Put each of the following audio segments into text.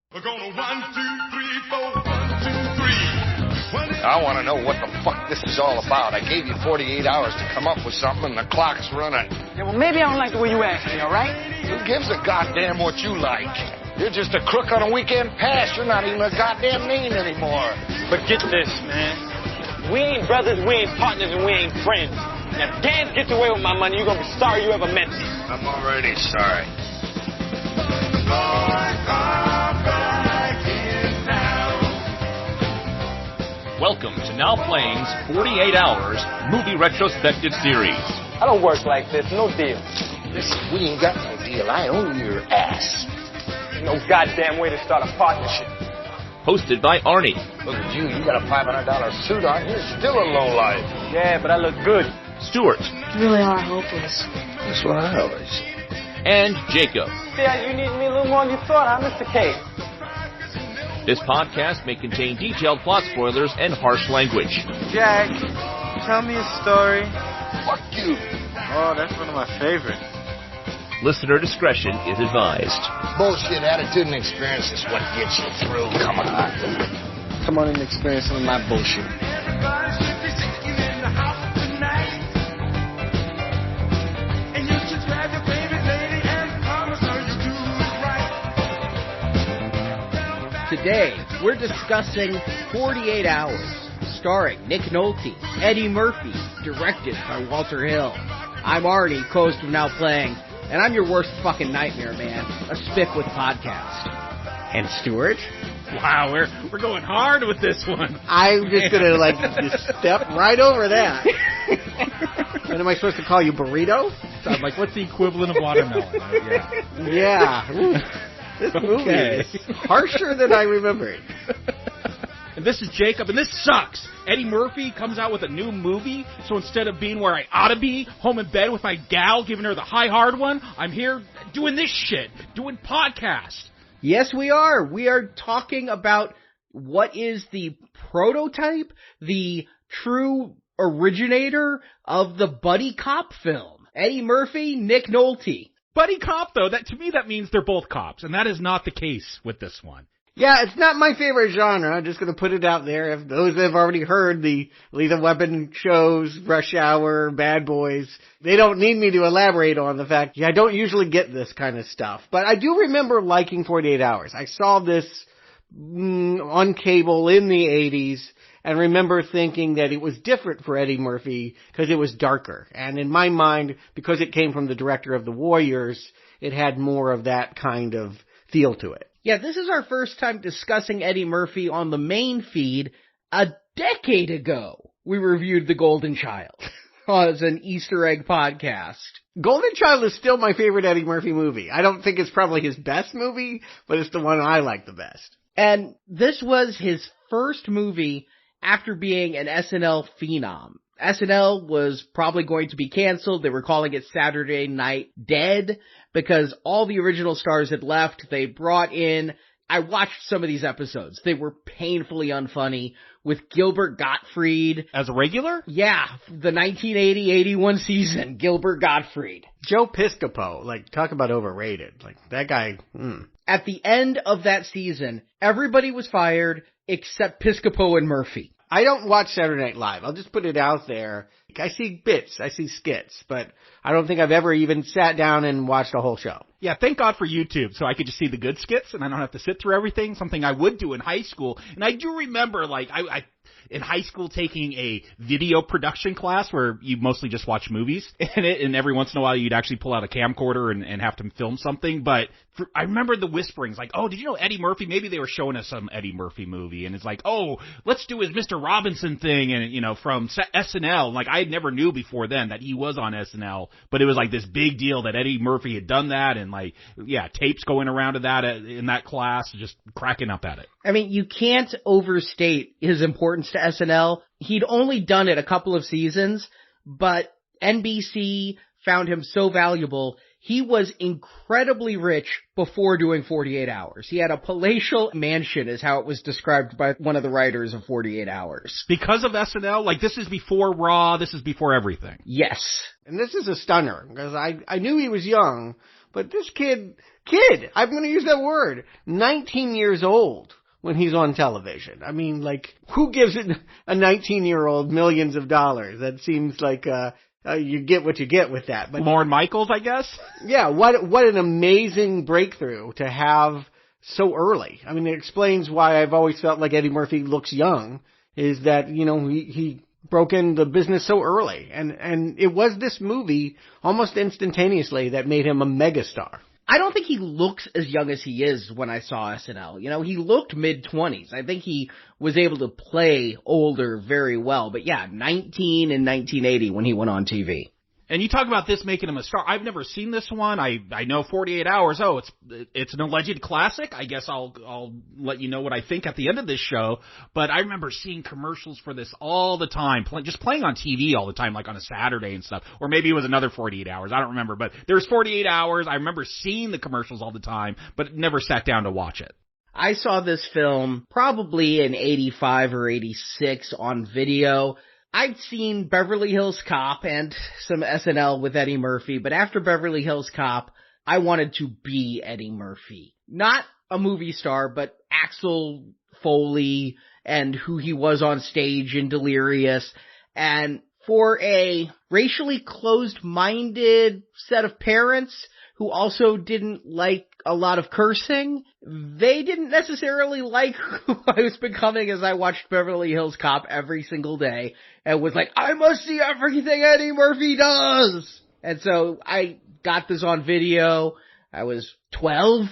We're gonna 1, 2, 3, 4, 1, 2, 3. I want to know what the fuck this is all about. I gave you 48 hours to come up with something, and the clock's running. Yeah, well, maybe I don't like the way you asked me, all right? Who gives a goddamn what you like? You're just a crook on a weekend pass. You're not even a goddamn name anymore. But get this, man. We ain't brothers, we ain't partners, and we ain't friends. And if Gans gets away with my money, you're gonna be sorry you ever met me. I'm already sorry. Welcome to Now Playing's 48 Hours Movie Retrospective Series. I don't work like this, no deal. Listen, we ain't got no deal. I own your ass. No goddamn way to start a partnership. Hosted by Arnie. Look at you. You got a $500 suit on. You're still a lowlife. Yeah, but I look good. Stuart. You really are hopeless. That's what I always say. And Jacob. Yeah, you need me a little more than you thought, huh, Mr. K? This podcast may contain detailed plot spoilers and harsh language. Jack, tell me a story. Fuck you. Oh, that's one of my favorites. Listener discretion is advised. Bullshit attitude and experience is what gets you through. Come on. Come on and experience some of my bullshit. Today, we're discussing 48 Hours, starring Nick Nolte, Eddie Murphy, directed by Walter Hill. I'm Arnie, host of Now Playing, and I'm your worst fucking nightmare, man. A spick with podcast. And Stuart? Wow, we're going hard with this one. I'm just gonna just step right over that. And am I supposed to call you burrito? So I'm like, what's the equivalent of watermelon? Yeah. This movie is harsher than I remembered. And this is Jacob, and this sucks. Eddie Murphy comes out with a new movie, so instead of being where I ought to be, home in bed with my gal, giving her the high hard one, I'm here doing this shit, doing podcasts. Yes, we are. We are talking about what is the prototype, the true originator of the buddy cop film. Eddie Murphy, Nick Nolte. Buddy cop, though, that to me that means they're both cops, and that is not the case with this one. Yeah, it's not my favorite genre. I'm just going to put it out there. If those that have already heard the Lethal Weapon shows, Rush Hour, Bad Boys, they don't need me to elaborate on the fact, I don't usually get this kind of stuff. But I do remember liking 48 Hours. I saw this on cable in the 80s and remember thinking that it was different for Eddie Murphy because it was darker. And in my mind, because it came from the director of The Warriors, it had more of that kind of feel to it. Yeah, this is our first time discussing Eddie Murphy on the main feed. A decade ago, we reviewed The Golden Child as an Easter egg podcast. Golden Child is still my favorite Eddie Murphy movie. I don't think it's probably his best movie, but it's the one I like the best. And this was his first movie after being an SNL phenom. SNL was probably going to be canceled. They were calling it Saturday Night Dead because all the original stars had left. They brought in, I watched some of these episodes. They were painfully unfunny with Gilbert Gottfried. As a regular? Yeah, the 1980-81 season, Gilbert Gottfried. Joe Piscopo, talk about overrated. That guy, At the end of that season, everybody was fired except Piscopo and Murphy. I don't watch Saturday Night Live. I'll just put it out there. I see bits, I see skits, but I don't think I've ever even sat down and watched a whole show. Yeah, thank God for YouTube, so I could just see the good skits, and I don't have to sit through everything, something I would do in high school. And I do remember, I in high school taking a video production class where you mostly just watch movies, and every once in a while you'd actually pull out a camcorder and have to film something. But I remember the whisperings, oh, did you know Eddie Murphy? Maybe they were showing us some Eddie Murphy movie, and it's oh, let's do his Mr. Robinson thing, and from SNL. I never knew before then that he was on SNL, but it was this big deal that Eddie Murphy had done that, and tapes going around to that in that class, just cracking up at it. I mean, you can't overstate his importance to SNL. He'd only done it a couple of seasons, but NBC found him so valuable. He was incredibly rich before doing 48 Hours. He had a palatial mansion, is how it was described by one of the writers of 48 Hours. Because of SNL? This is before Raw, this is before everything. Yes. And this is a stunner, because I knew he was young, But this kid, I'm going to use that word, 19 years old when he's on television. I mean, like, who gives a 19-year-old millions of dollars? That seems like, you get what you get with that. But Lorne Michaels, I guess? yeah, what an amazing breakthrough to have so early. I mean, it explains why I've always felt like Eddie Murphy looks young, is that, you know, he broke in the business so early. And it was this movie almost instantaneously that made him a megastar. I don't think he looks as young as he is when I saw SNL. You know, he looked mid-20s. I think he was able to play older very well. But yeah, 19 in 1980 when he went on TV. And you talk about this making him a star. I've never seen this one. I know 48 Hours. Oh, it's an alleged classic. I guess I'll let you know what I think at the end of this show. But I remember seeing commercials for this all the time, just playing on TV all the time, like on a Saturday and stuff. Or maybe it was another 48 Hours. I don't remember. But there's 48 Hours. I remember seeing the commercials all the time, but never sat down to watch it. I saw this film probably in 85 or 86 on video. I'd seen Beverly Hills Cop and some SNL with Eddie Murphy, but after Beverly Hills Cop, I wanted to be Eddie Murphy. Not a movie star, but Axel Foley and who he was on stage in Delirious. And for a racially closed-minded set of parents who also didn't like a lot of cursing, they didn't necessarily like who I was becoming as I watched Beverly Hills Cop every single day and was like, I must see everything Eddie Murphy does! And so I got this on video. I was 12,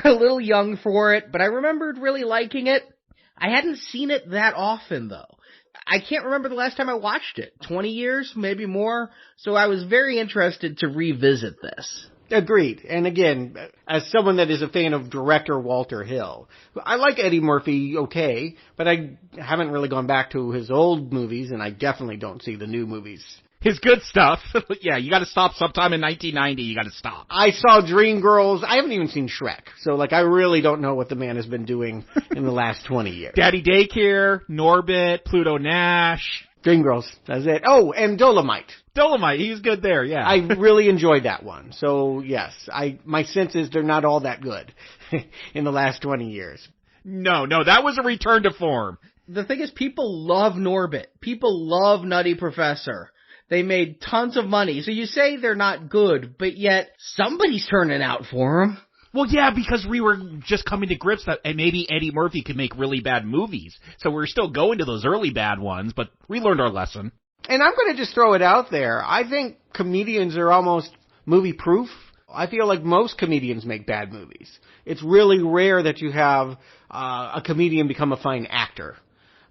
a little young for it, but I remembered really liking it. I hadn't seen it that often, though. I can't remember the last time I watched it. 20 years, maybe more. So I was very interested to revisit this. Agreed. And again, as someone that is a fan of director Walter Hill, I like Eddie Murphy okay, but I haven't really gone back to his old movies, and I definitely don't see the new movies. His good stuff. Yeah, you gotta stop sometime in 1990, you gotta stop. I saw Dreamgirls. I haven't even seen Shrek. So, like, I really don't know what the man has been doing in the last 20 years. Daddy Daycare, Norbit, Pluto Nash. Dreamgirls, that's it. Oh, and Dolomite. Dolomite, he's good there, yeah. I really enjoyed that one. So, yes, my sense is they're not all that good in the last 20 years. No, that was a return to form. The thing is, people love Norbit. People love Nutty Professor. They made tons of money. So you say they're not good, but yet somebody's turning out for them. Well, yeah, because we were just coming to grips that maybe Eddie Murphy could make really bad movies. So we're still going to those early bad ones, but we learned our lesson. And I'm going to just throw it out there. I think comedians are almost movie-proof. I feel like most comedians make bad movies. It's really rare that you have a comedian become a fine actor.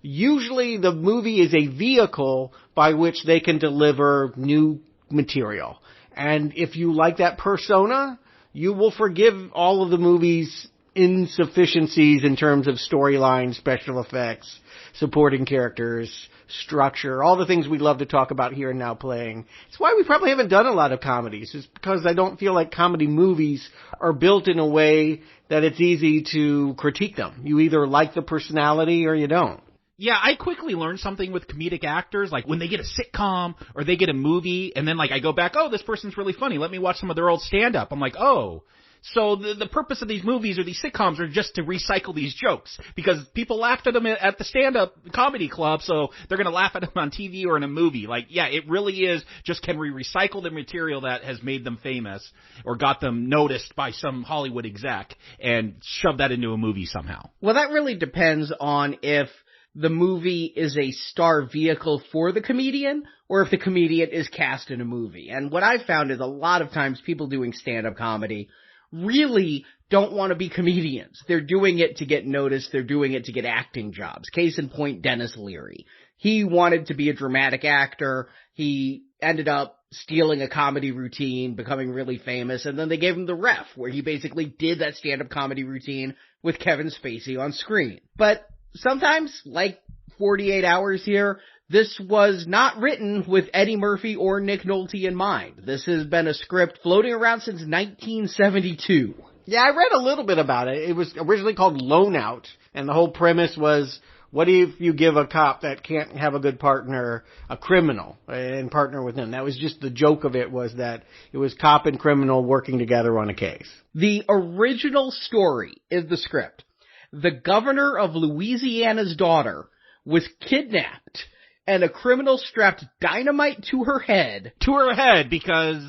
Usually the movie is a vehicle by which they can deliver new material. And if you like that persona, you will forgive all of the movie's insufficiencies in terms of storyline, special effects, supporting characters, structure, all the things we love to talk about here and Now Playing. It's why we probably haven't done a lot of comedies. It's because I don't feel like comedy movies are built in a way that it's easy to critique them. You either like the personality or you don't. Yeah, I quickly learned something with comedic actors, like when they get a sitcom or they get a movie, and then like I go back, oh, this person's really funny, let me watch some of their old stand-up. I'm like, oh, so the purpose of these movies or these sitcoms are just to recycle these jokes, because people laughed at them at the stand-up comedy club, so they're going to laugh at them on TV or in a movie. Like, yeah, it really is just, can we recycle the material that has made them famous or got them noticed by some Hollywood exec and shove that into a movie somehow? Well, that really depends on if the movie is a star vehicle for the comedian, or if the comedian is cast in a movie. And what I've found is a lot of times people doing stand-up comedy really don't want to be comedians. They're doing it to get noticed. They're doing it to get acting jobs. Case in point, Dennis Leary. He wanted to be a dramatic actor. He ended up stealing a comedy routine, becoming really famous, and then they gave him The Ref, where he basically did that stand-up comedy routine with Kevin Spacey on screen. But sometimes, like 48 Hours here, this was not written with Eddie Murphy or Nick Nolte in mind. This has been a script floating around since 1972. Yeah, I read a little bit about it. It was originally called Loan Out, and the whole premise was What if you give a cop that can't have a good partner a criminal and partner with him? That was just the joke of it, was that it was cop and criminal working together on a case. The original story is the script. The governor of Louisiana's daughter was kidnapped, and a criminal strapped dynamite to her head. To her head, because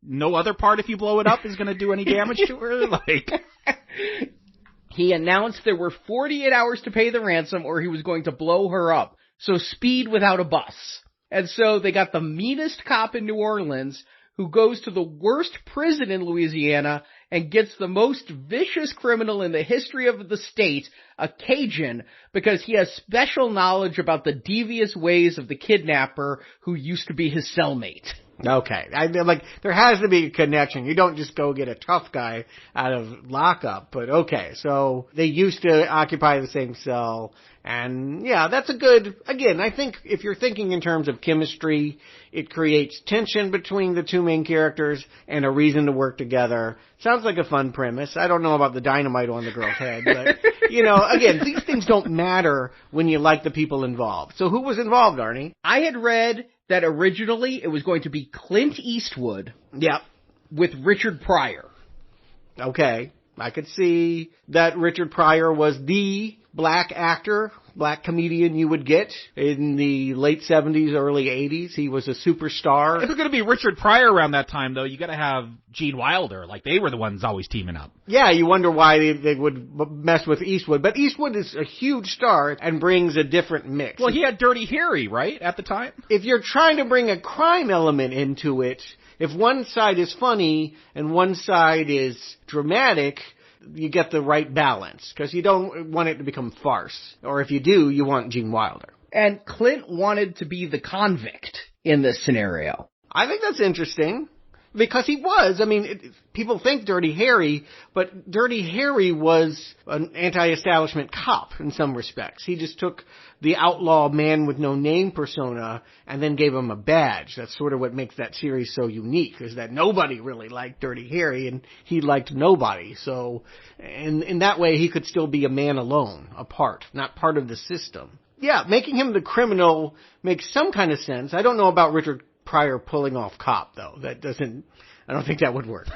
no other part, if you blow it up, is going to do any damage to her? Like, he announced there were 48 hours to pay the ransom or he was going to blow her up. So speed without a bus. And so they got the meanest cop in New Orleans who goes to the worst prison in Louisiana and gets the most vicious criminal in the history of the state, a Cajun, because he has special knowledge about the devious ways of the kidnapper who used to be his cellmate. Okay. There has to be a connection. You don't just go get a tough guy out of lockup, but okay. So they used to occupy the same cell, and yeah, that's a good, again, I think if you're thinking in terms of chemistry, it creates tension between the two main characters and a reason to work together. Sounds like a fun premise. I don't know about the dynamite on the girl's head, but, again, these things don't matter when you like the people involved. So who was involved, Arnie? I had read that originally it was going to be Clint Eastwood. Yep. With Richard Pryor. Okay. I could see that Richard Pryor was the black actor, black comedian you would get in the late 70s, early 80s. He was a superstar. If it's going to be Richard Pryor around that time, though, you got to have Gene Wilder. Like, they were the ones always teaming up. Yeah, you wonder why they would mess with Eastwood. But Eastwood is a huge star and brings a different mix. Well, he had Dirty Harry, right, at the time? If you're trying to bring a crime element into it, if one side is funny and one side is dramatic, you get the right balance, because you don't want it to become farce. Or if you do, you want Gene Wilder. And Clint wanted to be the convict in this scenario. I think that's interesting, because he was. I mean, people think Dirty Harry, but Dirty Harry was an anti-establishment cop in some respects. He just took the outlaw man with no name persona and then gave him a badge. That's sort of what makes that series so unique, is that nobody really liked Dirty Harry and he liked nobody. So in that way, he could still be a man alone, apart, not part of the system. Yeah, making him the criminal makes some kind of sense. I don't know about Richard Pryor pulling off cop, though. I don't think that would work.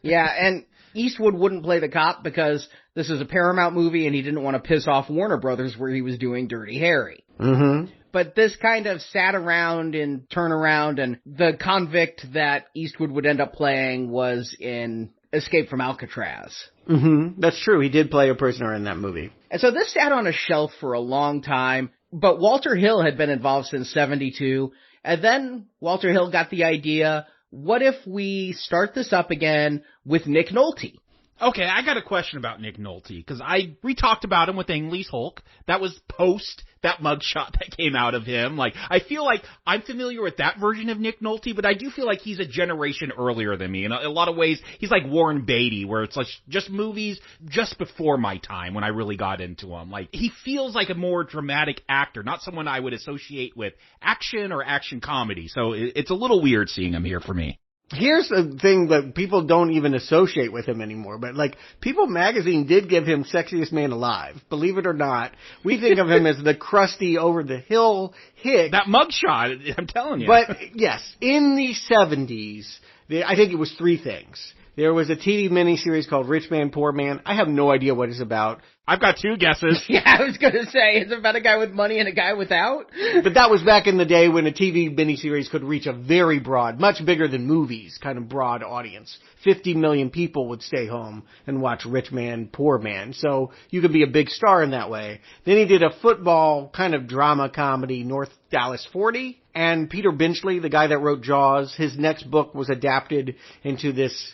Yeah, and Eastwood wouldn't play the cop because this is a Paramount movie and he didn't want to piss off Warner Brothers where he was doing Dirty Harry. Mm-hmm. But this kind of sat around and turn around, and the convict that Eastwood would end up playing was in Escape from Alcatraz. Mm-hmm. That's true. He did play a prisoner in that movie. And so this sat on a shelf for a long time, but Walter Hill had been involved since 72, and then Walter Hill got the idea, what if we start this up again with Nick Nolte? Okay, I got a question about Nick Nolte, because we talked about him with Ang Lee's Hulk. That was post that mugshot that came out of him. Like, I feel like I'm familiar with that version of Nick Nolte, but I do feel like he's a generation earlier than me. In a lot of ways, he's like Warren Beatty, where it's like just movies just before my time when I really got into him. Like, he feels like a more dramatic actor, not someone I would associate with action or action comedy. So it's a little weird seeing him here for me. Here's the thing that people don't even associate with him anymore, but like, People magazine did give him Sexiest Man Alive. Believe it or not. We think of him as the crusty, over-the-hill hick. That mugshot, I'm telling you. But yes, in the 70s, I think it was three things. There was a TV miniseries called Rich Man, Poor Man. I have no idea what it's about. I've got two guesses. Yeah, I was going to say, it's about a guy with money and a guy without. But that was back in the day when a TV miniseries could reach a very broad, much bigger than movies, kind of broad audience. 50 million people would stay home and watch Rich Man, Poor Man. So you could be a big star in that way. Then he did a football kind of drama comedy, North Dallas 40. And Peter Benchley, the guy that wrote Jaws, his next book was adapted into this,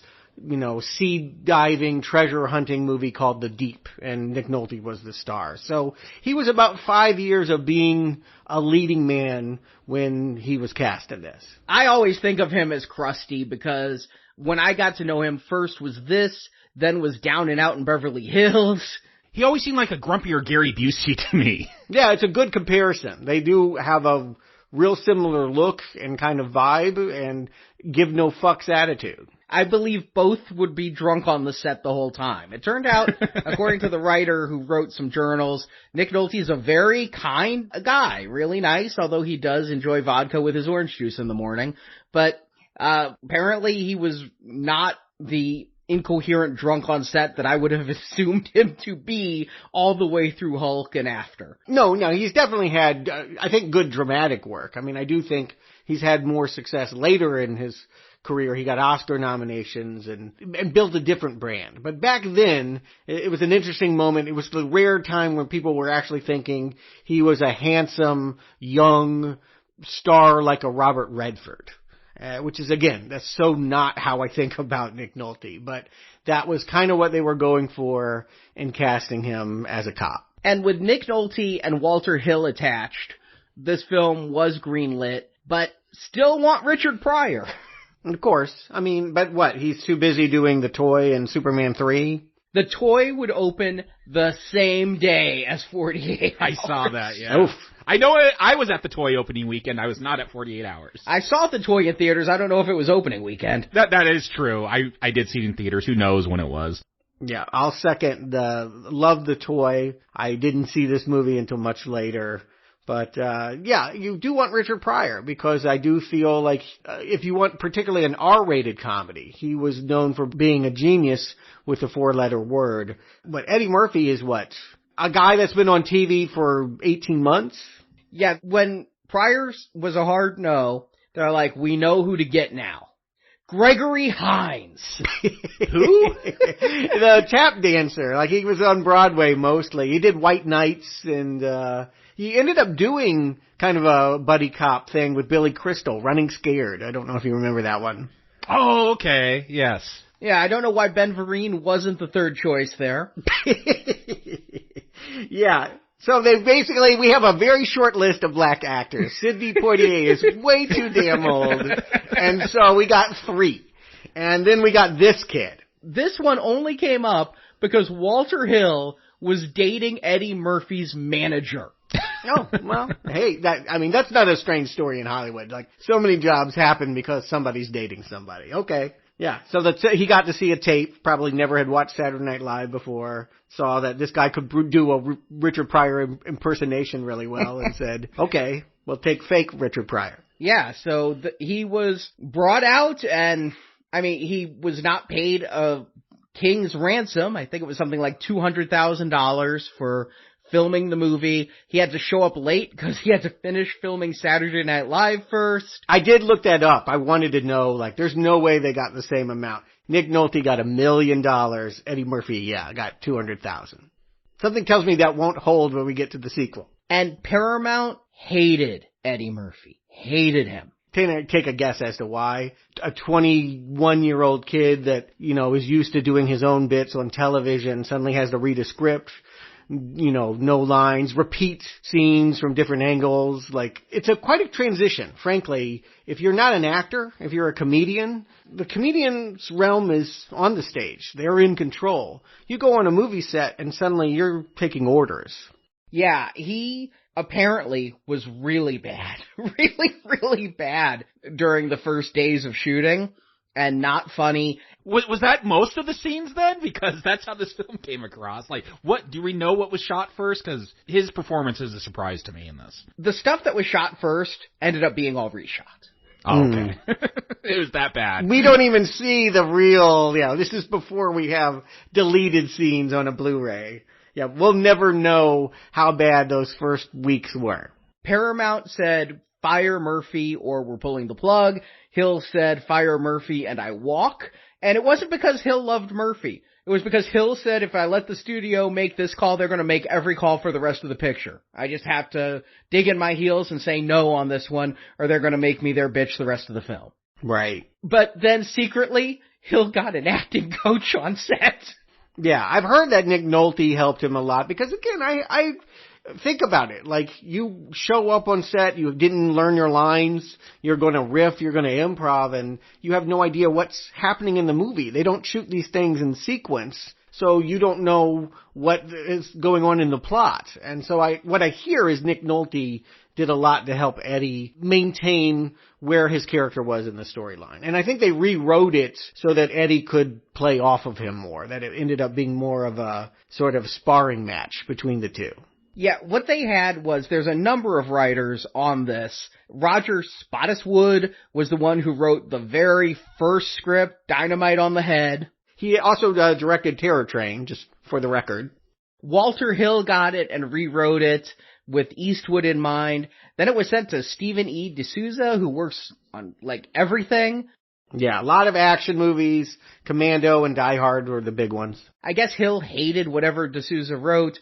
sea diving, treasure hunting movie called The Deep, and Nick Nolte was the star. So he was about 5 years of being a leading man when he was cast in this. I always think of him as Krusty because when I got to know him, first was this, then was Down and Out in Beverly Hills. He always seemed like a grumpier Gary Busey to me. Yeah, it's a good comparison. They do have a real similar look and kind of vibe and give no fucks attitude. I believe both would be drunk on the set the whole time. It turned out, according to the writer who wrote some journals, Nick Nolte is a very kind guy, really nice, although he does enjoy vodka with his orange juice in the morning. But apparently he was not the incoherent drunk on set that I would have assumed him to be all the way through Hulk and after. No, he's definitely had, I think, good dramatic work. I mean, I do think he's had more success later in his career. He got Oscar nominations and built a different brand. But back then, it was an interesting moment. It was the rare time when people were actually thinking he was a handsome, young star like a Robert Redford. Which is, again, that's so not how I think about Nick Nolte. But that was kind of what they were going for in casting him as a cop. And with Nick Nolte and Walter Hill attached, this film was greenlit, but still want Richard Pryor. Of course. I mean, but what? He's too busy doing The Toy and Superman 3? The Toy would open the same day as 48 Hours. I saw that, yeah. Oof. I know I was at the Toy opening weekend. I was not at 48 Hours. I saw The Toy in theaters. I don't know if it was opening weekend. That is true. I did see it in theaters. Who knows when it was? Yeah, I'll second love The Toy. I didn't see this movie until much later. But, yeah, you do want Richard Pryor because I do feel like if you want particularly an R-rated comedy, he was known for being a genius with the 4-letter word. But Eddie Murphy is what? A guy that's been on TV for 18 months? Yeah, when Pryor was a hard no, they're like, we know who to get now. Gregory Hines. Who? The tap dancer. Like, he was on Broadway mostly. He did White Nights and, he ended up doing kind of a buddy cop thing with Billy Crystal, Running Scared. I don't know if you remember that one. Oh, okay. Yes. Yeah, I don't know why Ben Vereen wasn't the third choice there. Yeah. So we have a very short list of black actors. Sidney Poitier is way too damn old. And so we got 3. And then we got this kid. This one only came up because Walter Hill was dating Eddie Murphy's manager. Oh, well, hey, that's not a strange story in Hollywood. Like, so many jobs happen because somebody's dating somebody. Okay. Yeah, so he got to see a tape, probably never had watched Saturday Night Live before, saw that this guy could do a Richard Pryor impersonation really well and said, okay, we'll take fake Richard Pryor. Yeah, so he was brought out and, I mean, he was not paid a king's ransom. I think it was something like $200,000 for filming the movie. He had to show up late because he had to finish filming Saturday Night Live first. I did look that up. I wanted to know, like, there's no way they got the same amount. Nick Nolte got $1 million. Eddie Murphy, got $200,000. Something tells me that won't hold when we get to the sequel. And Paramount hated Eddie Murphy. Hated him. Take a guess as to why. A 21-year-old kid that, is used to doing his own bits on television suddenly has to read a script. No lines, repeat scenes from different angles. Like, it's quite a transition, frankly. If you're not an actor, if you're a comedian, the comedian's realm is on the stage. They're in control. You go on a movie set and suddenly you're taking orders. Yeah, he apparently was really bad. Really, really bad during the first days of shooting. And not funny. Was that most of the scenes then? Because that's how this film came across. Like, do we know what was shot first? Because his performance is a surprise to me in this. The stuff that was shot first ended up being all reshot. Oh, okay. It was that bad. We don't even see the real, this is before we have deleted scenes on a Blu-ray. Yeah, we'll never know how bad those first weeks were. Paramount said, fire Murphy or we're pulling the plug. Hill said, fire Murphy and I walk. And it wasn't because Hill loved Murphy. It was because Hill said, if I let the studio make this call, they're going to make every call for the rest of the picture. I just have to dig in my heels and say no on this one, or they're going to make me their bitch the rest of the film. Right. But then secretly, Hill got an acting coach on set. Yeah, I've heard that Nick Nolte helped him a lot because, again, I think about it. Like, you show up on set, you didn't learn your lines, you're going to riff, you're going to improv, and you have no idea what's happening in the movie. They don't shoot these things in sequence, so you don't know what is going on in the plot. And so what I hear is Nick Nolte did a lot to help Eddie maintain where his character was in the storyline. And I think they rewrote it so that Eddie could play off of him more, that it ended up being more of a sort of sparring match between the two. Yeah, what they had was, there's a number of writers on this. Roger Spottiswoode was the one who wrote the very first script, Dynamite on the Head. He also directed Terror Train, just for the record. Walter Hill got it and rewrote it with Eastwood in mind. Then it was sent to Stephen E. D'Souza, who works on, like, everything. Yeah, a lot of action movies. Commando and Die Hard were the big ones. I guess Hill hated whatever D'Souza wrote.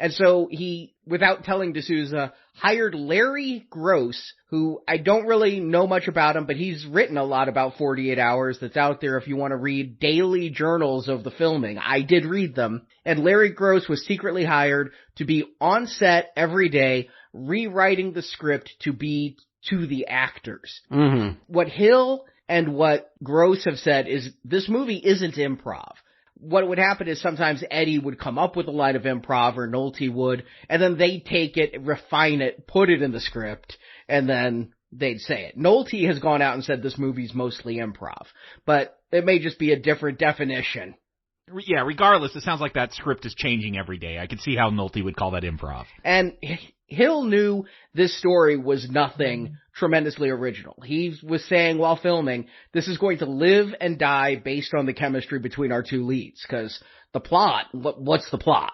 And so he, without telling D'Souza, hired Larry Gross, who I don't really know much about him, but he's written a lot about 48 Hours that's out there if you want to read daily journals of the filming. I did read them. And Larry Gross was secretly hired to be on set every day, rewriting the script to be to the actors. Mm-hmm. What Hill and what Gross have said is this movie isn't improv. What would happen is sometimes Eddie would come up with a line of improv, or Nolte would, and then they'd take it, refine it, put it in the script, and then they'd say it. Nolte has gone out and said this movie's mostly improv, but it may just be a different definition. Yeah, regardless, it sounds like that script is changing every day. I could see how Nolte would call that improv. And Hill knew this story was nothing tremendously original. He was saying while filming, this is going to live and die based on the chemistry between our two leads, because the plot, what's the plot?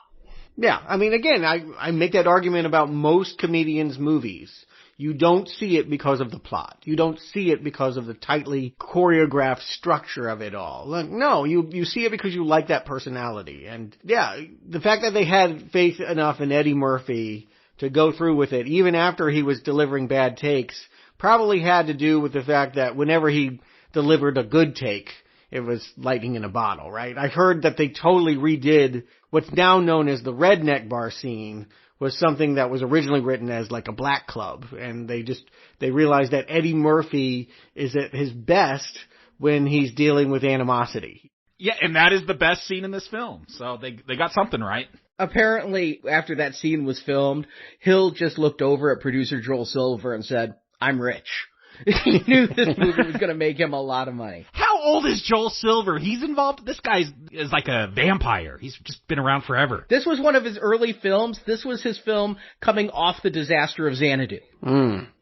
Yeah, I mean, again, I make that argument about most comedians' movies. You don't see it because of the plot. You don't see it because of the tightly choreographed structure of it all. Like, no, you see it because you like that personality. And yeah, the fact that they had faith enough in Eddie Murphy to go through with it, even after he was delivering bad takes, probably had to do with the fact that whenever he delivered a good take, it was lightning in a bottle, right? I heard that they totally redid what's now known as the redneck bar scene, was something that was originally written as like a black club. And they realized that Eddie Murphy is at his best when he's dealing with animosity. Yeah, and that is the best scene in this film. So they got something right. Apparently, after that scene was filmed, Hill just looked over at producer Joel Silver and said, "I'm rich." He knew this movie was going to make him a lot of money. How old is Joel Silver? He's involved. This guy is like a vampire. He's just been around forever. This was one of his early films. This was his film coming off the disaster of Xanadu.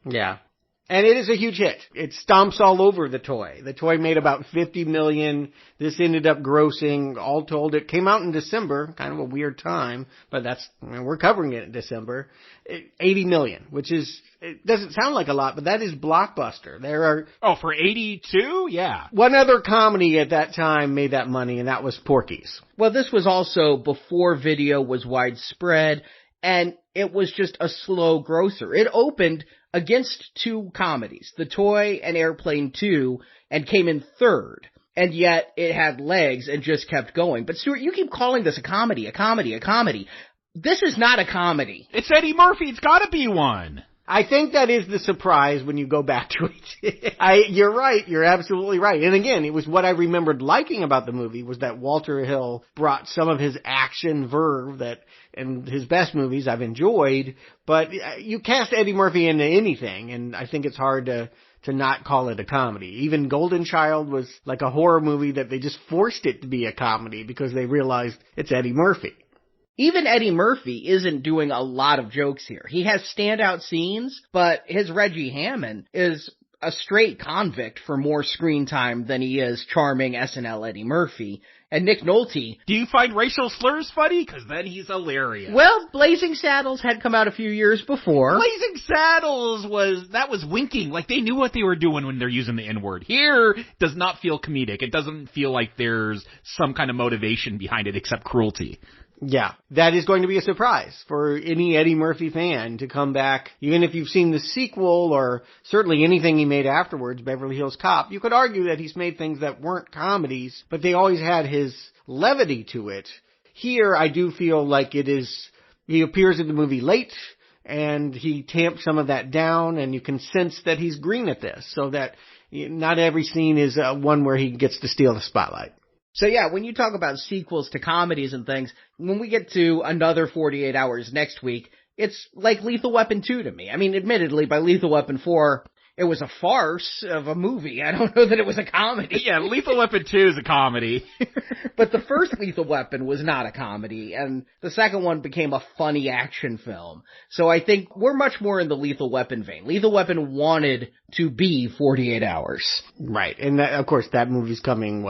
Yeah. And it is a huge hit. It stomps all over The Toy. The Toy made about $50 million. This ended up grossing, all told, it came out in December, kind of a weird time, but we're covering it in December, $80 million, which is, it doesn't sound like a lot, but that is blockbuster. There are... Oh, for 82? Yeah. One other comedy at that time made that money, and that was Porky's. Well, this was also before video was widespread, and it was just a slow grosser. It opened against two comedies, The Toy and Airplane 2, and came in third. And yet it had legs and just kept going. But Stuart, you keep calling this a comedy. This is not a comedy. It's Eddie Murphy. It's got to be one. I think that is the surprise when you go back to it. You're right. You're absolutely right. And again, it was what I remembered liking about the movie was that Walter Hill brought some of his action verve that in his best movies I've enjoyed, but you cast Eddie Murphy into anything, and I think it's hard to not call it a comedy. Even Golden Child was like a horror movie that they just forced it to be a comedy because they realized it's Eddie Murphy. Even Eddie Murphy isn't doing a lot of jokes here. He has standout scenes, but his Reggie Hammond is a straight convict for more screen time than he is charming SNL Eddie Murphy. And Nick Nolte... Do you find racial slurs funny? Because then he's hilarious. Well, Blazing Saddles had come out a few years before. Blazing Saddles was winking. Like, they knew what they were doing when they're using the N-word. Here, does not feel comedic. It doesn't feel like there's some kind of motivation behind it except cruelty. Yeah, that is going to be a surprise for any Eddie Murphy fan to come back. Even if you've seen the sequel or certainly anything he made afterwards, Beverly Hills Cop, you could argue that he's made things that weren't comedies, but they always had his levity to it. Here, I do feel like he appears in the movie late and he tamps some of that down, and you can sense that he's green at this, so that not every scene is one where he gets to steal the spotlight. So yeah, when you talk about sequels to comedies and things, when we get to another 48 Hours next week, It's like Lethal Weapon 2 to me. I mean, admittedly, by Lethal Weapon 4, it was a farce of a movie. I don't know that it was a comedy. Yeah, Lethal Weapon 2 is a comedy. But the first Lethal Weapon was not a comedy, and the second one became a funny action film. So I think we're much more in the Lethal Weapon vein. Lethal Weapon wanted to be 48 Hours. Right. And that, of course, that movie's coming,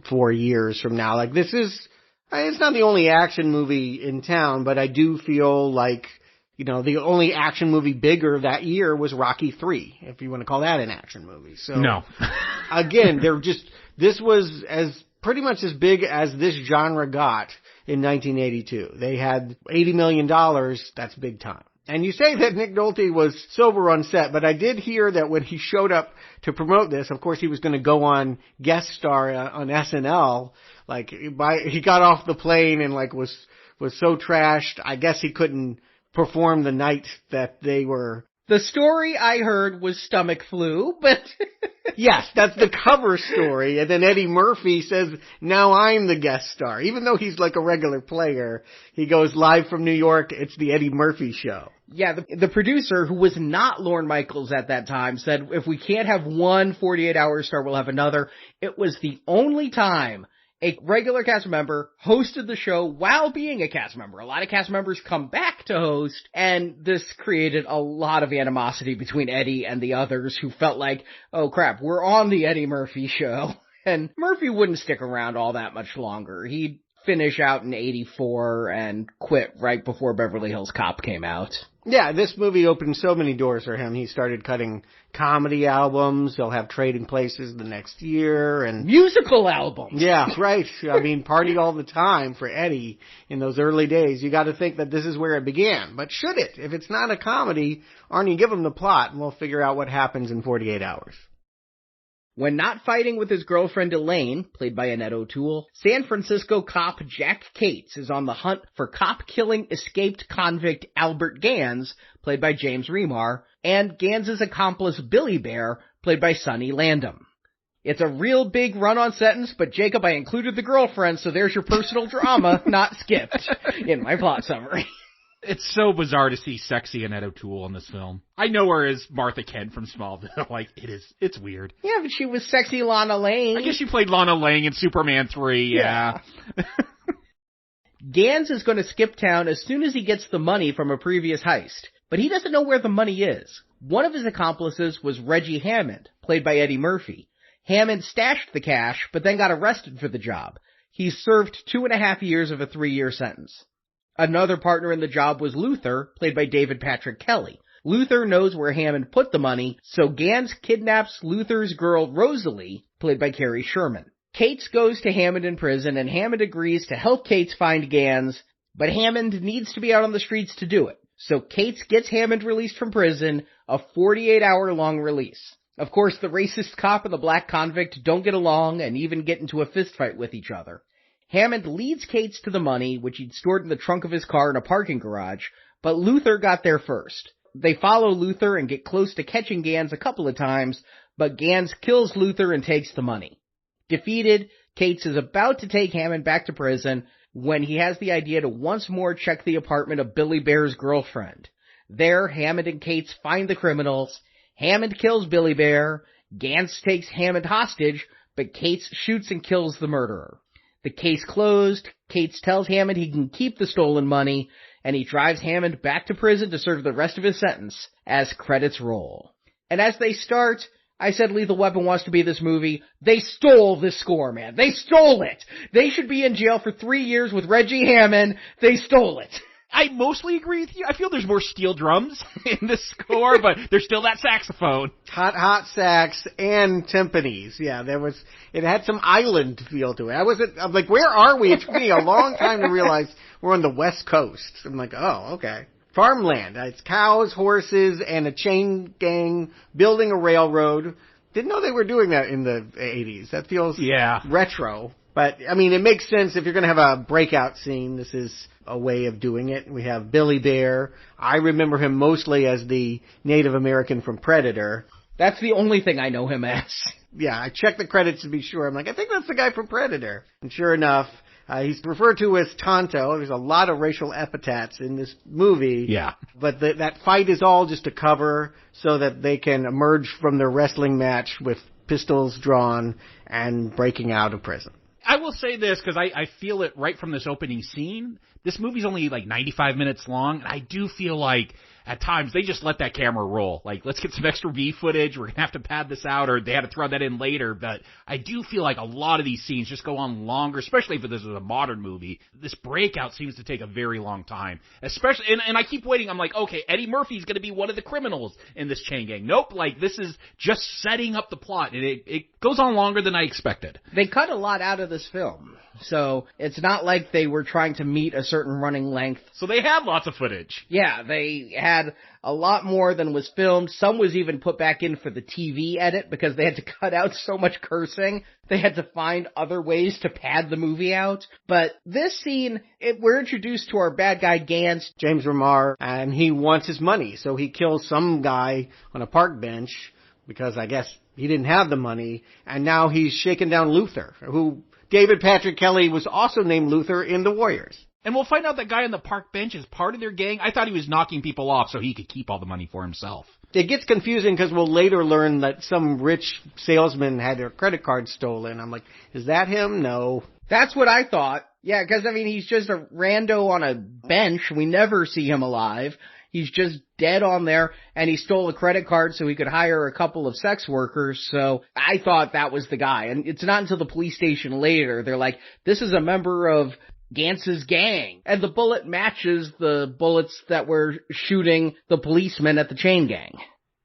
4 years from now. Like, this is, it's not the only action movie in town, but I do feel like, the only action movie bigger that year was Rocky 3, if you want to call that an action movie. So, no. Again, this was pretty much as big as this genre got in 1982. They had $80 million. That's big time. And you say that Nick Nolte was sober on set, but I did hear that when he showed up to promote this, of course he was going to go on guest star on SNL. Like, he got off the plane and was so trashed, I guess he couldn't perform the night that they were. The story I heard was stomach flu, but yes, that's the cover story. And then Eddie Murphy says, now I'm the guest star. Even though he's like a regular player, he goes live from New York. It's the Eddie Murphy show. Yeah, the producer, who was not Lorne Michaels at that time, said if we can't have one 48-hour star, we'll have another. It was the only time a regular cast member hosted the show while being a cast member. A lot of cast members come back to host, and this created a lot of animosity between Eddie and the others who felt like, oh crap, we're on the Eddie Murphy show. And Murphy wouldn't stick around all that much longer. He'd finish out in 84 and quit right before Beverly Hills Cop came out. Yeah, this movie opened so many doors for him. He started cutting comedy albums. They'll have Trading Places the next year and musical albums. Yeah, right. I mean, party all the time for Eddie in those early days. You got to think that this is where it began. But should it? If it's not a comedy, Arnie, give him the plot and we'll figure out what happens in 48 hours. When not fighting with his girlfriend Elaine, played by Annette O'Toole, San Francisco cop Jack Cates is on the hunt for cop-killing escaped convict Albert Gans, played by James Remar, and Gans's accomplice Billy Bear, played by Sonny Landham. It's a real big run-on sentence, but Jacob, I included the girlfriend, so there's your personal drama not skipped in my plot summary. It's so bizarre to see sexy Annette O'Toole in this film. I know her as Martha Kent from Smallville. It's weird. Yeah, but she was sexy Lana Lang. I guess she played Lana Lang in Superman 3, yeah. Gans is going to skip town as soon as he gets the money from a previous heist, but he doesn't know where the money is. One of his accomplices was Reggie Hammond, played by Eddie Murphy. Hammond stashed the cash, but then got arrested for the job. He served 2.5 years of a 3-year sentence. Another partner in the job was Luther, played by David Patrick Kelly. Luther knows where Hammond put the money, so Gans kidnaps Luther's girl Rosalie, played by Carrie Sherman. Cates goes to Hammond in prison, and Hammond agrees to help Cates find Gans, but Hammond needs to be out on the streets to do it. So Cates gets Hammond released from prison, a 48-hour-long release. Of course, the racist cop and the black convict don't get along and even get into a fistfight with each other. Hammond leads Cates to the money, which he'd stored in the trunk of his car in a parking garage, but Luther got there first. They follow Luther and get close to catching Gans a couple of times, but Gans kills Luther and takes the money. Defeated, Cates is about to take Hammond back to prison when he has the idea to once more check the apartment of Billy Bear's girlfriend. There, Hammond and Cates find the criminals. Hammond kills Billy Bear. Gans takes Hammond hostage, but Cates shoots and kills the murderer. The case closed, Cates tells Hammond he can keep the stolen money, and he drives Hammond back to prison to serve the rest of his sentence as credits roll. And as they start, I said Lethal Weapon wants to be this movie. They stole this score, man. They stole it. They should be in jail for 3 years with Reggie Hammond. They stole it. I mostly agree with you. I feel there's more steel drums in this score, but there's still that saxophone. Hot sax and timpanis. Yeah, it had some island feel to it. I'm like, where are we? It took me a long time to realize we're on the West Coast. I'm like, oh, okay. Farmland. It's cows, horses, and a chain gang building a railroad. Didn't know they were doing that in the 80s. That feels retro. But, I mean, it makes sense if you're going to have a breakout scene. This is a way of doing it. We have Billy Bear. I remember him mostly as the Native American from Predator. That's the only thing I know him as. Yeah, I checked the credits to be sure. I'm like, I think that's the guy from Predator. And sure enough, He's referred to as Tonto. There's a lot of racial epithets in this movie. Yeah. But that fight is all just a cover so that they can emerge from their wrestling match with pistols drawn and breaking out of prison. I will say this, because I feel it right from this opening scene. This movie's only like 95 minutes long, and I do feel like at times they just let that camera roll. Like, let's get some extra B footage. We're going to have to pad this out, or they had to throw that in later. But I do feel like a lot of these scenes just go on longer, especially if this is a modern movie. This breakout seems to take a very long time. Especially, and I keep waiting. I'm like, okay, Eddie Murphy's going to be one of the criminals in this chain gang. Nope, like, this is just setting up the plot, and it goes on longer than I expected. They cut a lot out of this film, so it's not like they were trying to meet a certain running length. So they had lots of footage. Yeah, they had a lot more than was filmed. Some was even put back in for the TV edit because they had to cut out so much cursing. They had to find other ways to pad the movie out. But this scene, we're introduced to our bad guy Gans, James Remar, and he wants his money, so he kills some guy on a park bench because I guess he didn't have the money, and now he's shaking down Luther, who David Patrick Kelly was also named Luther in The Warriors. And we'll find out that guy on the park bench is part of their gang. I thought he was knocking people off so he could keep all the money for himself. It gets confusing because we'll later learn that some rich salesman had their credit card stolen. I'm like, is that him? No. That's what I thought. Yeah, because, I mean, he's just a rando on a bench. We never see him alive. He's just dead on there, and he stole a credit card so he could hire a couple of sex workers, so I thought that was the guy. And it's not until the police station later, they're like, this is a member of Gantz's gang. And the bullet matches the bullets that were shooting the policemen at the chain gang.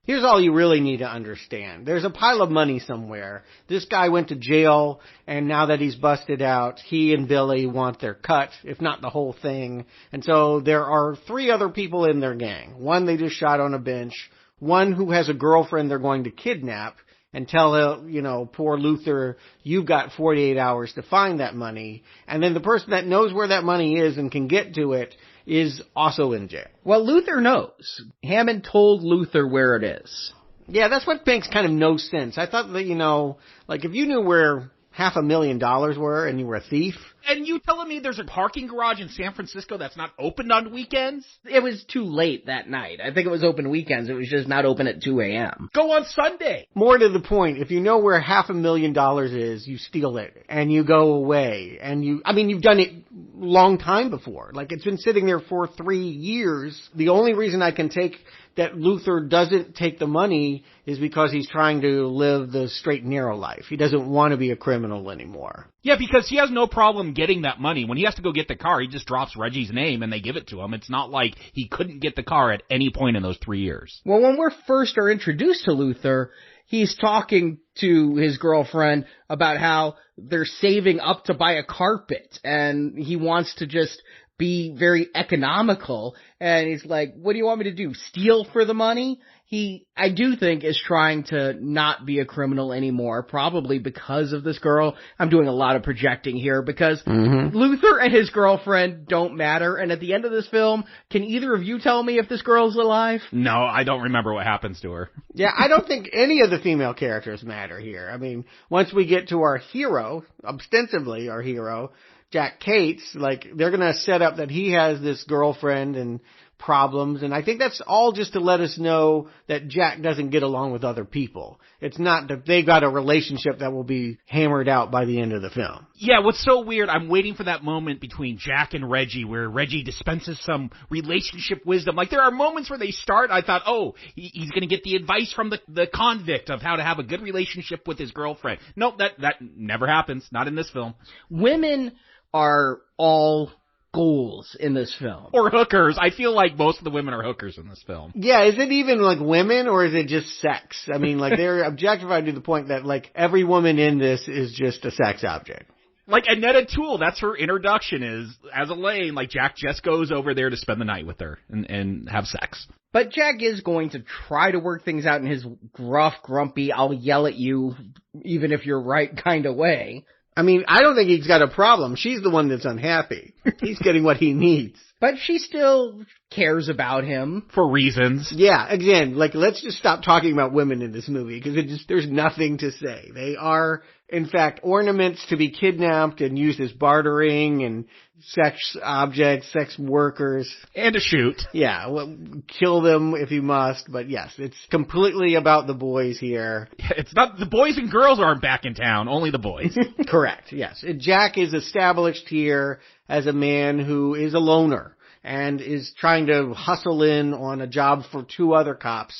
Here's all you really need to understand. There's a pile of money somewhere. This guy went to jail, and now that he's busted out, he and Billy want their cut, if not the whole thing. And so there are 3 other people in their gang. One they just shot on a bench. One who has a girlfriend they're going to kidnap and tell her, poor Luther, you've got 48 hours to find that money. And then the person that knows where that money is and can get to it is also in jail. Well, Luther knows. Hammond told Luther where it is. Yeah, that's what makes kind of no sense. I thought that, like if you knew where $500,000 were and you were a thief. And you telling me there's a parking garage in San Francisco that's not opened on weekends? It was too late that night. I think it was open weekends. It was just not open at 2 a.m. Go on Sunday. More to the point, if you know where $500,000 is, you steal it and you go away. And you've done it long time before. Like, it's been sitting there for 3 years. The only reason I can take that Luther doesn't take the money is because he's trying to live the straight and narrow life. He doesn't want to be a criminal anymore. Yeah, because he has no problem getting that money. When he has to go get the car, he just drops Reggie's name and they give it to him. It's not like he couldn't get the car at any point in those 3 years. Well, when we're first are introduced to Luther, he's talking to his girlfriend about how they're saving up to buy a carpet, and he wants to just be very economical, and he's like, what do you want me to do, steal for the money? He, I do think, is trying to not be a criminal anymore, probably because of this girl. I'm doing a lot of projecting here, because Luther and his girlfriend don't matter, and at the end of this film, can either of you tell me if this girl's alive? No, I don't remember what happens to her. Yeah, I don't think any of the female characters matter here. I mean, once we get to our hero, ostensibly our hero, Jack Cates, like, they're gonna set up that he has this girlfriend and problems, and I think that's all just to let us know that Jack doesn't get along with other people. It's not that they got a relationship that will be hammered out by the end of the film. Yeah, what's so weird, I'm waiting for that moment between Jack and Reggie where Reggie dispenses some relationship wisdom. Like, there are moments where they start, I thought, oh, he's going to get the advice from the convict of how to have a good relationship with his girlfriend. Nope, that never happens. Not in this film. Women are all goals in this film. Or hookers. I feel like most of the women are hookers in this film. Yeah, is it even like women or is it just sex? I mean, like, they're objectified to the point that, like, every woman in this is just a sex object. Like Annette O'Toole, that's her introduction, is as Elaine. Like, Jack just goes over there to spend the night with her and have sex. But Jack is going to try to work things out in his gruff, grumpy, I'll yell at you even if you're right kind of way. I mean, I don't think he's got a problem. She's the one that's unhappy. He's getting what he needs. But she still cares about him. For reasons. Yeah, again, like, let's just stop talking about women in this movie, because there's nothing to say. They are, in fact, ornaments to be kidnapped and used as bartering and sex objects, sex workers. And to shoot. Yeah, well, kill them if you must, but yes, it's completely about the boys here. It's not, the boys and girls aren't back in town, only the boys. Correct, yes. Jack is established here as a man who is a loner and is trying to hustle in on a job for two other cops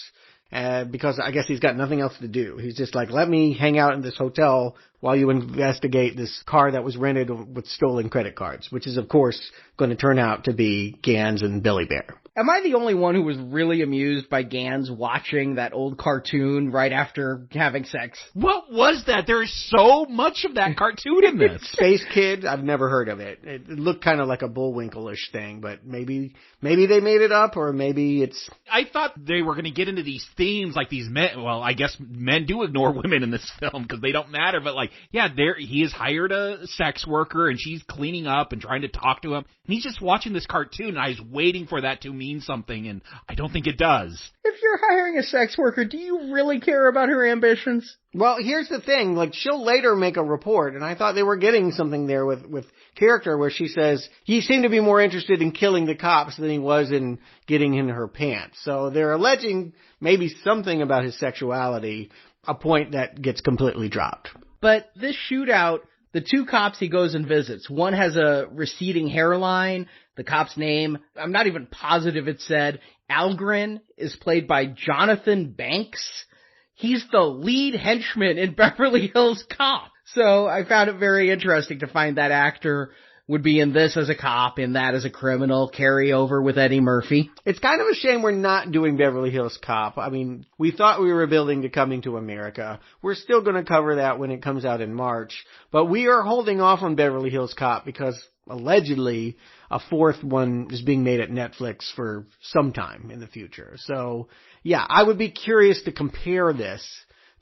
because I guess he's got nothing else to do. He's just like, let me hang out in this hotel while you investigate this car that was rented with stolen credit cards, which is, of course, going to turn out to be Gans and Billy Bear. Am I the only one who was really amused by Gans watching that old cartoon right after having sex? What was that? There is so much of that cartoon in this. Space Kid? I've never heard of it. It looked kind of like a Bullwinkle-ish thing, but maybe they made it up, or maybe it's... I thought they were going to get into these themes like these men. Well, I guess men do ignore women in this film because they don't matter, but like, yeah, he has hired a sex worker and she's cleaning up and trying to talk to him. And he's just watching this cartoon and I was waiting for that to mean something, and I don't think it does. If you're hiring a sex worker, do you really care about her ambitions? Well, here's the thing, like, she'll later make a report, and I thought they were getting something there with character where she says, he seemed to be more interested in killing the cops than he was in getting in her pants. So they're alleging maybe something about his sexuality, a point that gets completely dropped. But this shootout, the two cops he goes and visits, one has a receding hairline. The cop's name, I'm not even positive it said. Algren is played by Jonathan Banks. He's the lead henchman in Beverly Hills Cop. So I found it very interesting to find that actor would be in this as a cop, in that as a criminal, carry over with Eddie Murphy. It's kind of a shame we're not doing Beverly Hills Cop. I mean, we thought we were building to Coming to America. We're still going to cover that when it comes out in March. But we are holding off on Beverly Hills Cop because allegedly a fourth one is being made at Netflix for some time in the future. So, yeah, I would be curious to compare this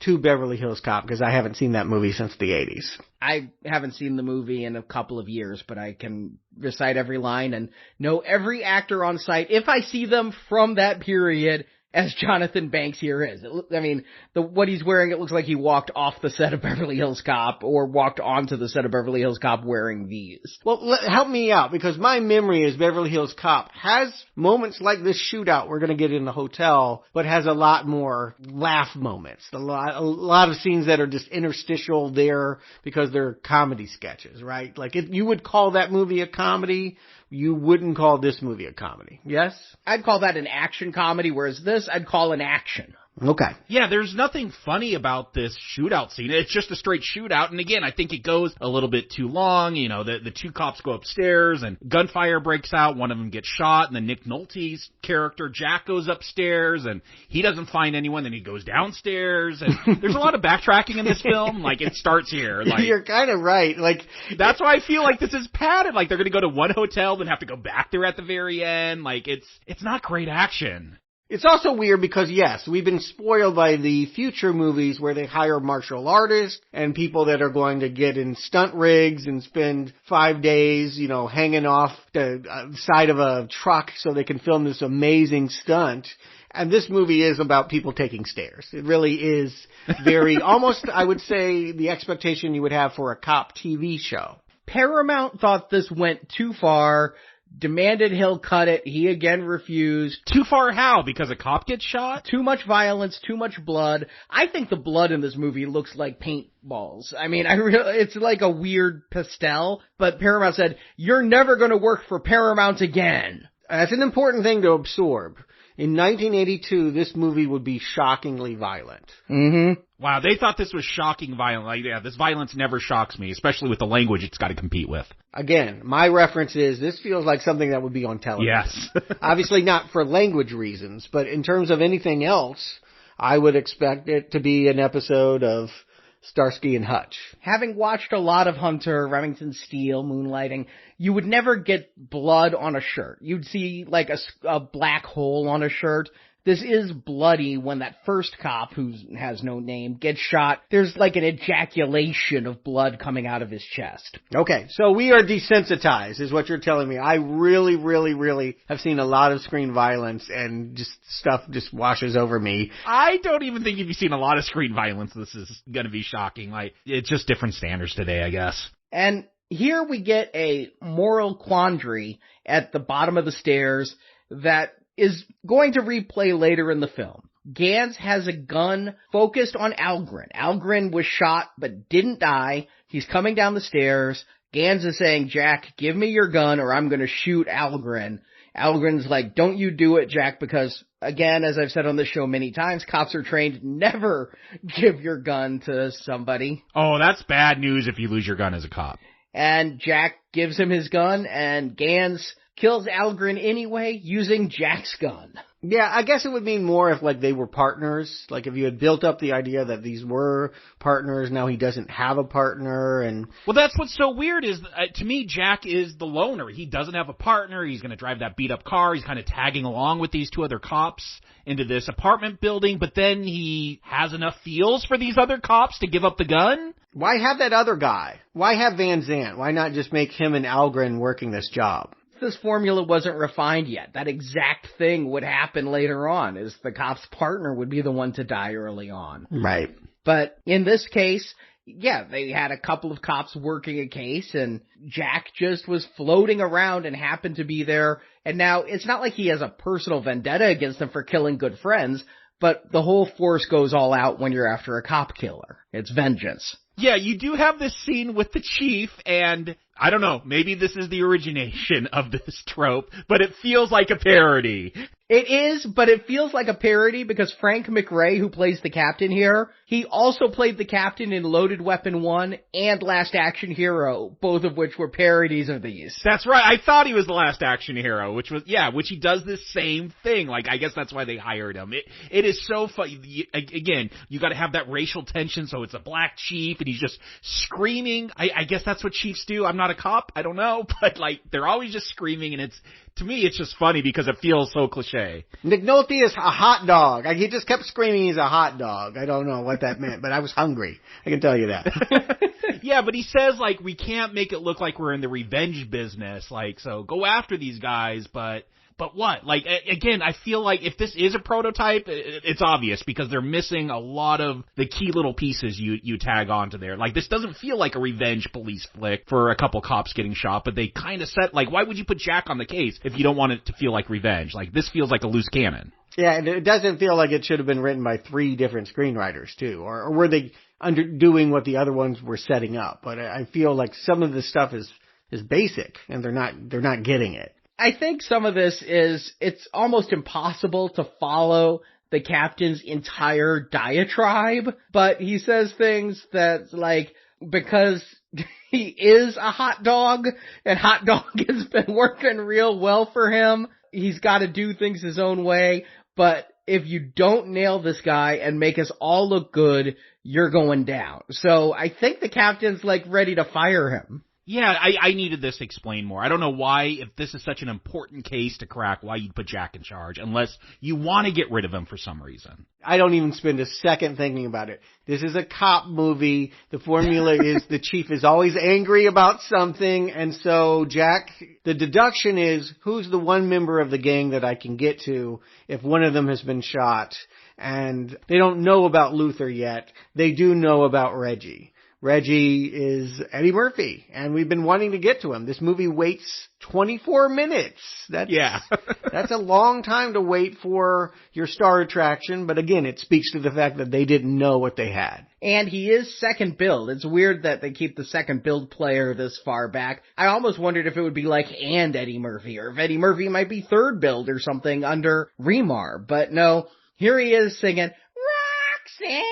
to Beverly Hills Cop because I haven't seen that movie since the 80s. I haven't seen the movie in a couple of years, but I can recite every line and know every actor on site if I see them from that period, as Jonathan Banks here is. What he's wearing, it looks like he walked off the set of Beverly Hills Cop or walked onto the set of Beverly Hills Cop wearing these. Well, help me out, because my memory is Beverly Hills Cop has moments like this shootout we're going to get in the hotel, but has a lot more laugh moments. A lot of scenes that are just interstitial there because they're comedy sketches, right? Like, if you would call that movie a comedy, you wouldn't call this movie a comedy. Yes? I'd call that an action comedy, whereas this I'd call an action. Okay. Yeah, there's nothing funny about this shootout scene. It's just a straight shootout. And again, I think it goes a little bit too long. You know, the two cops go upstairs and gunfire breaks out. One of them gets shot. And then Nick Nolte's character, Jack, goes upstairs and he doesn't find anyone. Then he goes downstairs. And there's a lot of backtracking in this film. Like, it starts here. Like, you're kind of right. Like, that's why I feel like this is padded. Like, they're going to go to one hotel, then have to go back there at the very end. Like, it's not great action. It's also weird because, yes, we've been spoiled by the future movies where they hire martial artists and people that are going to get in stunt rigs and spend 5 days, you know, hanging off the side of a truck so they can film this amazing stunt. And this movie is about people taking stairs. It really is very, almost, I would say, the expectation you would have for a cop TV show. Paramount thought this went too far, demanded Hill cut it. He again refused. Too far how? Because a cop gets shot? Too much violence, too much blood. I think the blood in this movie looks like paintballs. I mean, it's like a weird pastel, but Paramount said, you're never going to work for Paramount again. That's an important thing to absorb. In 1982, this movie would be shockingly violent. Mm-hmm. Wow, they thought this was shocking violent. Like, yeah, this violence never shocks me, especially with the language it's got to compete with. Again, my reference is this feels like something that would be on television. Yes. Obviously not for language reasons, but in terms of anything else, I would expect it to be an episode of Starsky and Hutch. Having watched a lot of Hunter, Remington Steele, Moonlighting, you would never get blood on a shirt. You'd see like a black hole on a shirt. this is bloody when that first cop, who has no name, gets shot. There's like an ejaculation of blood coming out of his chest. Okay, so we are desensitized, is what you're telling me. I really, really, really have seen a lot of screen violence, and just stuff just washes over me. I don't even think if you've seen a lot of screen violence, this is going to be shocking. Like, it's just different standards today, I guess. And here we get a moral quandary at the bottom of the stairs that is going to replay later in the film. Gans has a gun focused on Algren. Algren was shot but didn't die. He's coming down the stairs. Gans is saying, Jack, give me your gun or I'm going to shoot Algren. Algren's like, don't you do it, Jack, because, again, as I've said on this show many times, cops are trained never give your gun to somebody. Oh, that's bad news if you lose your gun as a cop. And Jack gives him his gun, and Gans kills Algren anyway using Jack's gun. Yeah, I guess it would mean more if, like, they were partners. Like, if you had built up the idea that these were partners, now he doesn't have a partner, and... Well, that's what's so weird is, to me, Jack is the loner. He doesn't have a partner. He's going to drive that beat-up car. He's kind of tagging along with these two other cops into this apartment building, but then he has enough feels for these other cops to give up the gun? Why have that other guy? Why have Van Zandt? Why not just make him and Algren working this job? This formula wasn't refined yet. That exact thing would happen later on, is the cop's partner would be the one to die early on. Right. But in this case, yeah, they had a couple of cops working a case, and Jack just was floating around and happened to be there. And now, it's not like he has a personal vendetta against them for killing good friends, but the whole force goes all out when you're after a cop killer. It's vengeance. Yeah, you do have this scene with the chief, and I don't know, maybe this is the origination of this trope, but it feels like a parody. It is, but it feels like a parody because Frank McRae, who plays the captain here, he also played the captain in Loaded Weapon 1 and Last Action Hero, both of which were parodies of these. That's right. I thought he was the Last Action Hero, which he does this same thing. Like, I guess that's why they hired him. It is so funny. Again, you gotta have that racial tension, so it's a black chief, and he's just screaming. I guess that's what chiefs do. I'm not a cop. I don't know. But, like, they're always just screaming, and to me, it's just funny because it feels so cliche. Nick Nolte is a hot dog. He just kept screaming he's a hot dog. I don't know what that meant, but I was hungry. I can tell you that. Yeah, but he says, like, we can't make it look like we're in the revenge business. Like, so go after these guys, but what? Like, again, I feel like if this is a prototype, it's obvious because they're missing a lot of the key little pieces you tag onto there. Like, this doesn't feel like a revenge police flick for a couple cops getting shot, but they kind of set, like, why would you put Jack on the case if you don't want it to feel like revenge? Like, this feels like a loose cannon. Yeah, and it doesn't feel like it should have been written by 3 different screenwriters, too. Or were they doing what the other ones were setting up? But I feel like some of this stuff is basic, and they're not getting it. I think some of this it's almost impossible to follow the captain's entire diatribe, but he says things that, like, because he is a hot dog, and hot dog has been working real well for him, he's got to do things his own way, but if you don't nail this guy and make us all look good, you're going down. So I think the captain's, like, ready to fire him. Yeah, I needed this explained more. I don't know why, if this is such an important case to crack, why you'd put Jack in charge, unless you want to get rid of him for some reason. I don't even spend a second thinking about it. This is a cop movie. The formula is the chief is always angry about something, and so Jack, the deduction is, who's the one member of the gang that I can get to if one of them has been shot? And they don't know about Luther yet. They do know about Reggie. Reggie is Eddie Murphy, and we've been wanting to get to him. This movie waits 24 minutes. That's a long time to wait for your star attraction, but again, it speaks to the fact that they didn't know what they had. And he is second build. It's weird that they keep the second build player this far back. I almost wondered if it would be like and Eddie Murphy, or if Eddie Murphy might be third build or something under Remar, but no, here he is singing, Roxanne!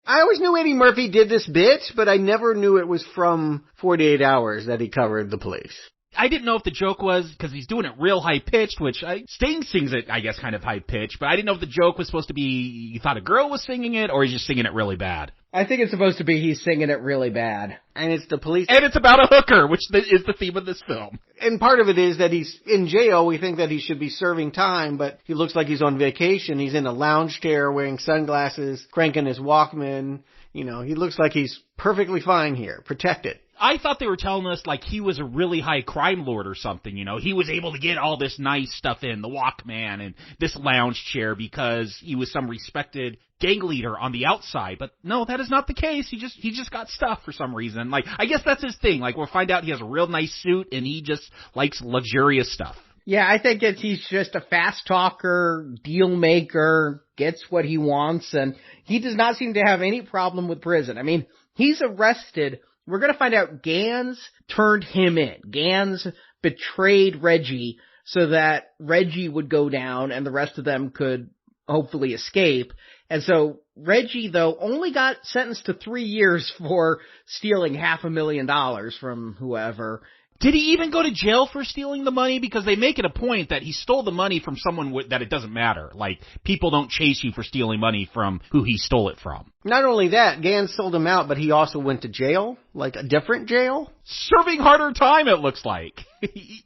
I always knew Eddie Murphy did this bit, but I never knew it was from 48 Hours that he covered the police. I didn't know if the joke was because he's doing it real high-pitched, which Sting sings it, I guess, kind of high-pitched, but I didn't know if the joke was supposed to be you thought a girl was singing it or he's just singing it really bad. I think it's supposed to be he's singing it really bad. And it's the police. And it's about a hooker, which is the theme of this film. And part of it is that he's in jail. We think that he should be serving time, but he looks like he's on vacation. He's in a lounge chair wearing sunglasses, cranking his Walkman. You know, he looks like he's perfectly fine here, protected. I thought they were telling us like he was a really high crime lord or something, you know. He was able to get all this nice stuff in, the Walkman and this lounge chair because he was some respected gang leader on the outside. But no, that is not the case. He just got stuff for some reason. Like, I guess that's his thing. Like, we'll find out he has a real nice suit and he just likes luxurious stuff. Yeah, I think he's just a fast talker, deal maker, gets what he wants, and he does not seem to have any problem with prison. I mean, he's arrested. We're going to find out Gans turned him in. Gans betrayed Reggie so that Reggie would go down and the rest of them could hopefully escape. And so Reggie, though, only got sentenced to 3 years for stealing $500,000 from whoever. Did he even go to jail for stealing the money? Because they make it a point that he stole the money from someone that it doesn't matter. Like, people don't chase you for stealing money from who he stole it from. Not only that, Gans sold him out, but he also went to jail, like a different jail. Serving harder time, it looks like.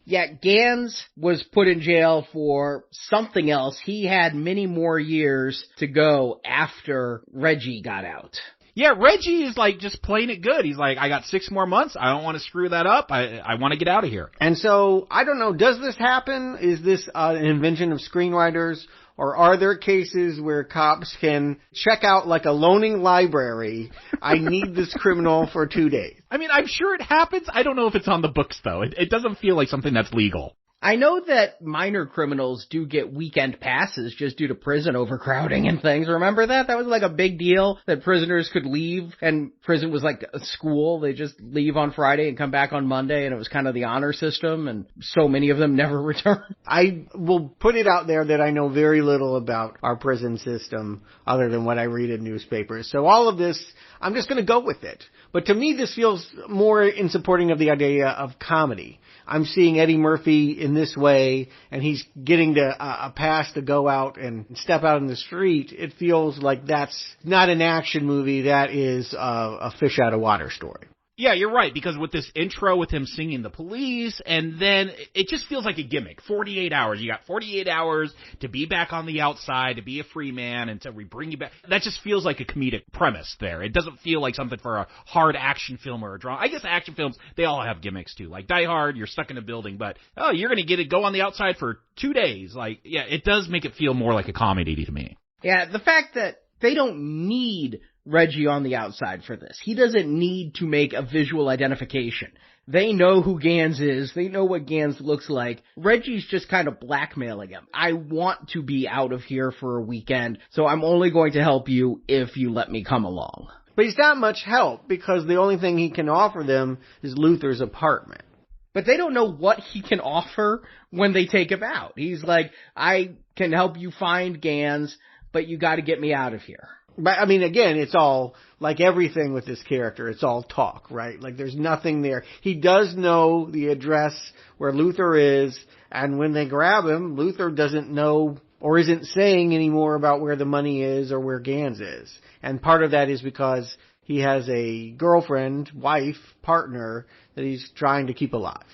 Yeah, Gans was put in jail for something else. He had many more years to go after Reggie got out. Yeah, Reggie is like just playing it good. He's like, I got 6 more months. I don't want to screw that up. I want to get out of here. And so, I don't know, does this happen? Is this an invention of screenwriters? Or are there cases where cops can check out like a loaning library? I need this criminal for 2 days. I mean, I'm sure it happens. I don't know if it's on the books, though. It doesn't feel like something that's legal. I know that minor criminals do get weekend passes just due to prison overcrowding and things. Remember that? That was like a big deal that prisoners could leave, and prison was like a school. They just leave on Friday and come back on Monday, and it was kind of the honor system, and so many of them never return. I will put it out there that I know very little about our prison system other than what I read in newspapers. So all of this, I'm just going to go with it. But to me, this feels more in supporting of the idea of comedy. I'm seeing Eddie Murphy in this way, and he's getting a pass to go out and step out in the street. It feels like that's not an action movie. That is a fish out of water story. Yeah, you're right, because with this intro with him singing the police, and then it just feels like a gimmick. 48 hours. You got 48 hours to be back on the outside, to be a free man, until we bring you back. That just feels like a comedic premise there. It doesn't feel like something for a hard action film or a drama. I guess action films, they all have gimmicks too. Like Die Hard, you're stuck in a building, but, oh, you're going to go on the outside for 2 days. Like, yeah, it does make it feel more like a comedy to me. Yeah, the fact that they don't need Reggie on the outside for this. He doesn't need to make a visual identification. They know who Gans is. They know what Gans looks like. Reggie's just kind of blackmailing him. I want to be out of here for a weekend, so I'm only going to help you if you let me come along. But he's not much help because the only thing he can offer them is Luther's apartment. But they don't know what he can offer when they take him out. He's like, I can help you find Gans, but you got to get me out of here. But, I mean, again, it's all, like everything with this character, it's all talk, right? Like, there's nothing there. He does know the address where Luther is, and when they grab him, Luther doesn't know or isn't saying anymore about where the money is or where Gans is. And part of that is because he has a girlfriend, wife, partner that he's trying to keep alive.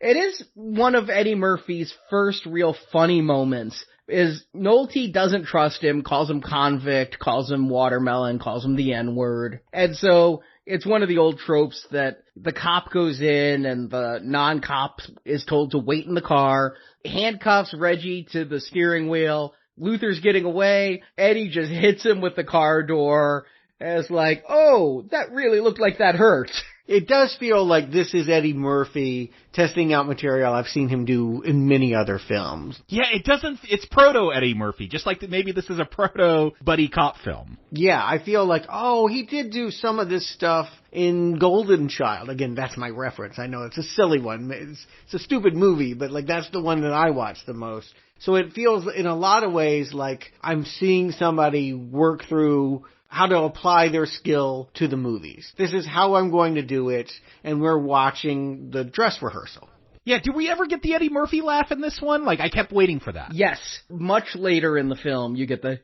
It is one of Eddie Murphy's first real funny moments. Is Nolte doesn't trust him, calls him convict, calls him watermelon, calls him the N-word. And so it's one of the old tropes that the cop goes in and the non-cop is told to wait in the car, handcuffs Reggie to the steering wheel, Luther's getting away, Eddie just hits him with the car door, and it's like, oh, that really looked like that hurt. It does feel like this is Eddie Murphy testing out material I've seen him do in many other films. Yeah, it's proto Eddie Murphy, just like maybe this is a proto buddy cop film. Yeah, I feel like, oh, he did do some of this stuff in Golden Child. Again, that's my reference. I know it's a silly one. It's a stupid movie, but like that's the one that I watch the most. So it feels in a lot of ways like I'm seeing somebody work through how to apply their skill to the movies. This is how I'm going to do it, and we're watching the dress rehearsal. Yeah, do we ever get the Eddie Murphy laugh in this one? Like, I kept waiting for that. Yes. Much later in the film, you get the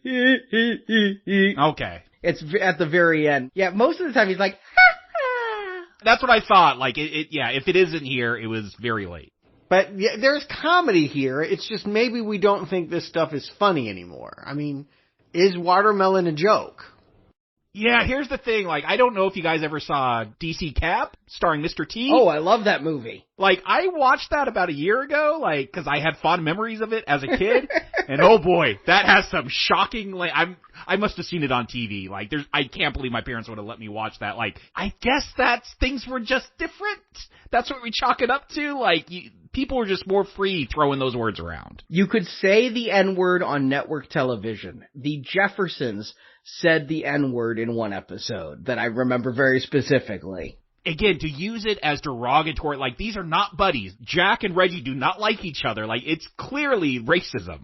Okay. It's at the very end. Yeah, most of the time he's like, That's what I thought. Like, yeah, if it isn't here, it was very late. But yeah, there's comedy here. It's just maybe we don't think this stuff is funny anymore. I mean, is Watermelon a joke? Yeah, here's the thing. Like, I don't know if you guys ever saw DC Cap starring Mr. T. Oh, I love that movie. Like, I watched that about a year ago, like, cause I had fond memories of it as a kid. And oh boy, that has some shocking, like, I must have seen it on TV. Like, I can't believe my parents would have let me watch that. Like, I guess things were just different. That's what we chalk it up to. Like, people were just more free throwing those words around. You could say the N-word on network television. The Jeffersons said the N-word in one episode that I remember very specifically. Again, to use it as derogatory, like, these are not buddies. Jack and Reggie do not like each other. Like, it's clearly racism.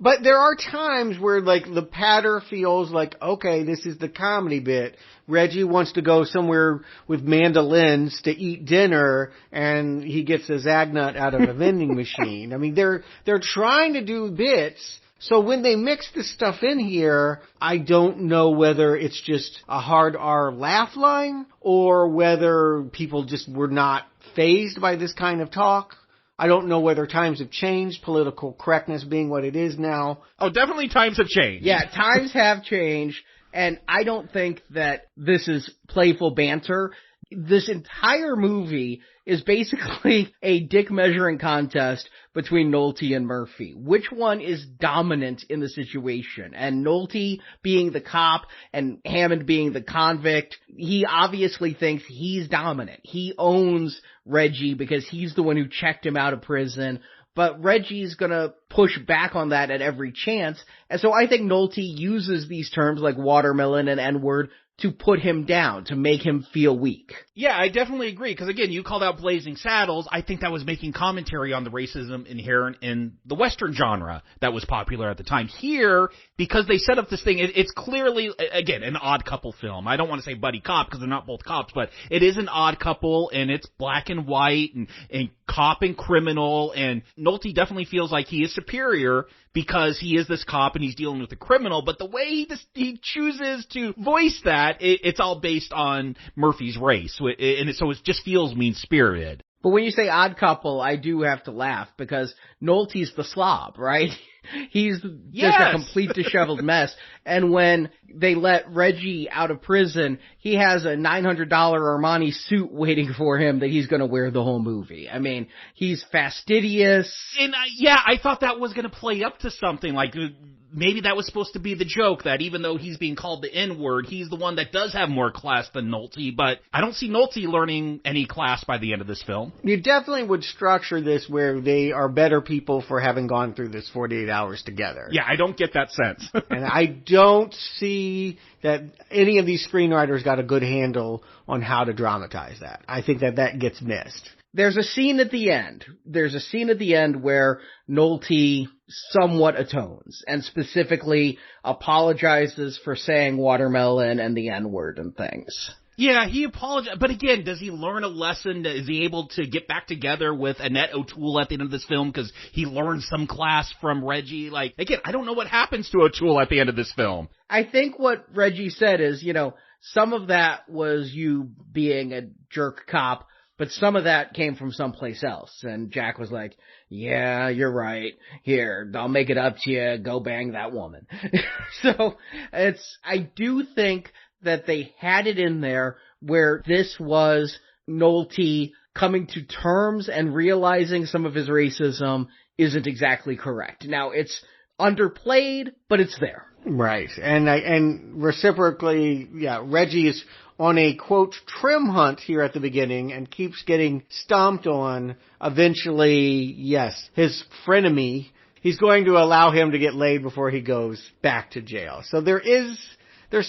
But there are times where, like, the patter feels like, okay, this is the comedy bit. Reggie wants to go somewhere with mandolins to eat dinner, and he gets a Zagnut out of a vending machine. I mean, they're trying to do bits. So when they mix this stuff in here, I don't know whether it's just a hard R laugh line or whether people just were not fazed by this kind of talk. I don't know whether times have changed, political correctness being what it is now. Oh, definitely times have changed. Yeah, times have changed, and I don't think that this is playful banter. This entire movie is basically a dick measuring contest between Nolte and Murphy. Which one is dominant in the situation? And Nolte being the cop and Hammond being the convict, he obviously thinks he's dominant. He owns Reggie because he's the one who checked him out of prison. But Reggie's gonna push back on that at every chance. And so I think Nolte uses these terms like watermelon and N-word to put him down, to make him feel weak. Yeah, I definitely agree, because again, you called out Blazing Saddles. I think that was making commentary on the racism inherent in the Western genre that was popular at the time. Here, because they set up this thing, it's clearly, again, an odd couple film. I don't want to say buddy cop, because they're not both cops, but it is an odd couple, and it's black and white, and cop and criminal, and Nolte definitely feels like he is superior because he is this cop and he's dealing with a criminal, but the way he chooses to voice that, it's all based on Murphy's race, and so it just feels mean-spirited. But when you say odd couple, I do have to laugh, because Nolte's the slob, right? He's just a complete disheveled mess. And when they let Reggie out of prison, he has a $900 Armani suit waiting for him that he's going to wear the whole movie. I mean, he's fastidious. And I thought that was going to play up to something, like maybe that was supposed to be the joke, that even though he's being called the N-word, he's the one that does have more class than Nolte, but I don't see Nolte learning any class by the end of this film. You definitely would structure this where they are better people for having gone through this 48 hours together. Yeah, I don't get that sense. And I don't see that any of these screenwriters got a good handle on how to dramatize that. I think that gets missed. There's a scene at the end. Where Nolte somewhat atones, and specifically apologizes for saying watermelon and the N-word and things. Yeah, he apologized, but again, does he learn a lesson? Is he able to get back together with Annette O'Toole at the end of this film because he learned some class from Reggie? Like, again, I don't know what happens to O'Toole at the end of this film. I think what Reggie said is, some of that was you being a jerk cop, but some of that came from someplace else. And Jack was like, yeah, you're right. Here, I'll make it up to you. Go bang that woman. So I do think that they had it in there where this was Nolte coming to terms and realizing some of his racism isn't exactly correct. Now, it's underplayed, but it's there. Right. And reciprocally, yeah, Reggie is on a, quote, trim hunt here at the beginning and keeps getting stomped on. Eventually, yes, his frenemy, he's going to allow him to get laid before he goes back to jail. So there's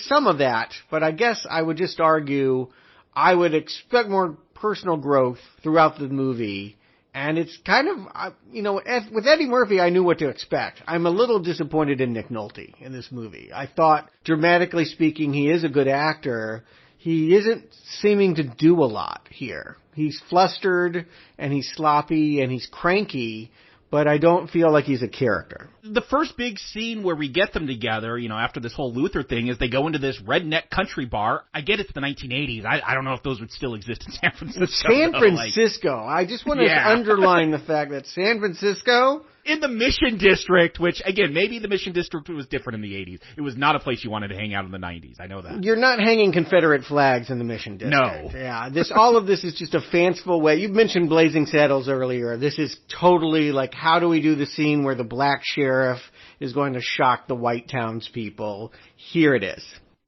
some of that, but I guess I would just argue I would expect more personal growth throughout the movie. And it's kind of, with Eddie Murphy, I knew what to expect. I'm a little disappointed in Nick Nolte in this movie. I thought, dramatically speaking, he is a good actor. he isn't seeming to do a lot here. He's flustered, and he's sloppy, and he's cranky, but I don't feel like he's a character. The first big scene where we get them together, after this whole Luther thing, is they go into this redneck country bar. I get it's the 1980s. I don't know if those would still exist in San Francisco. San Francisco. I just want to underline the fact that San Francisco... In the Mission District, which, again, maybe the Mission District was different in the 80s. It was not a place you wanted to hang out in the 90s. I know that. You're not hanging Confederate flags in the Mission District. No. Yeah, all of this is just a fanciful way. You mentioned Blazing Saddles earlier. This is totally like, how do we do the scene where the black sheriff is going to shock the white townspeople? Here it is.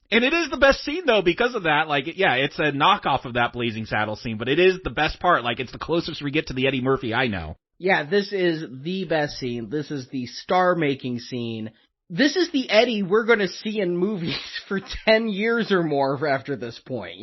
And it is the best scene, though, because of that. It's a knockoff of that Blazing Saddles scene, but it is the best part. It's the closest we get to the Eddie Murphy I know. Yeah, this is the best scene. This is the star-making scene. This is the Eddie we're going to see in movies for 10 years or more after this point,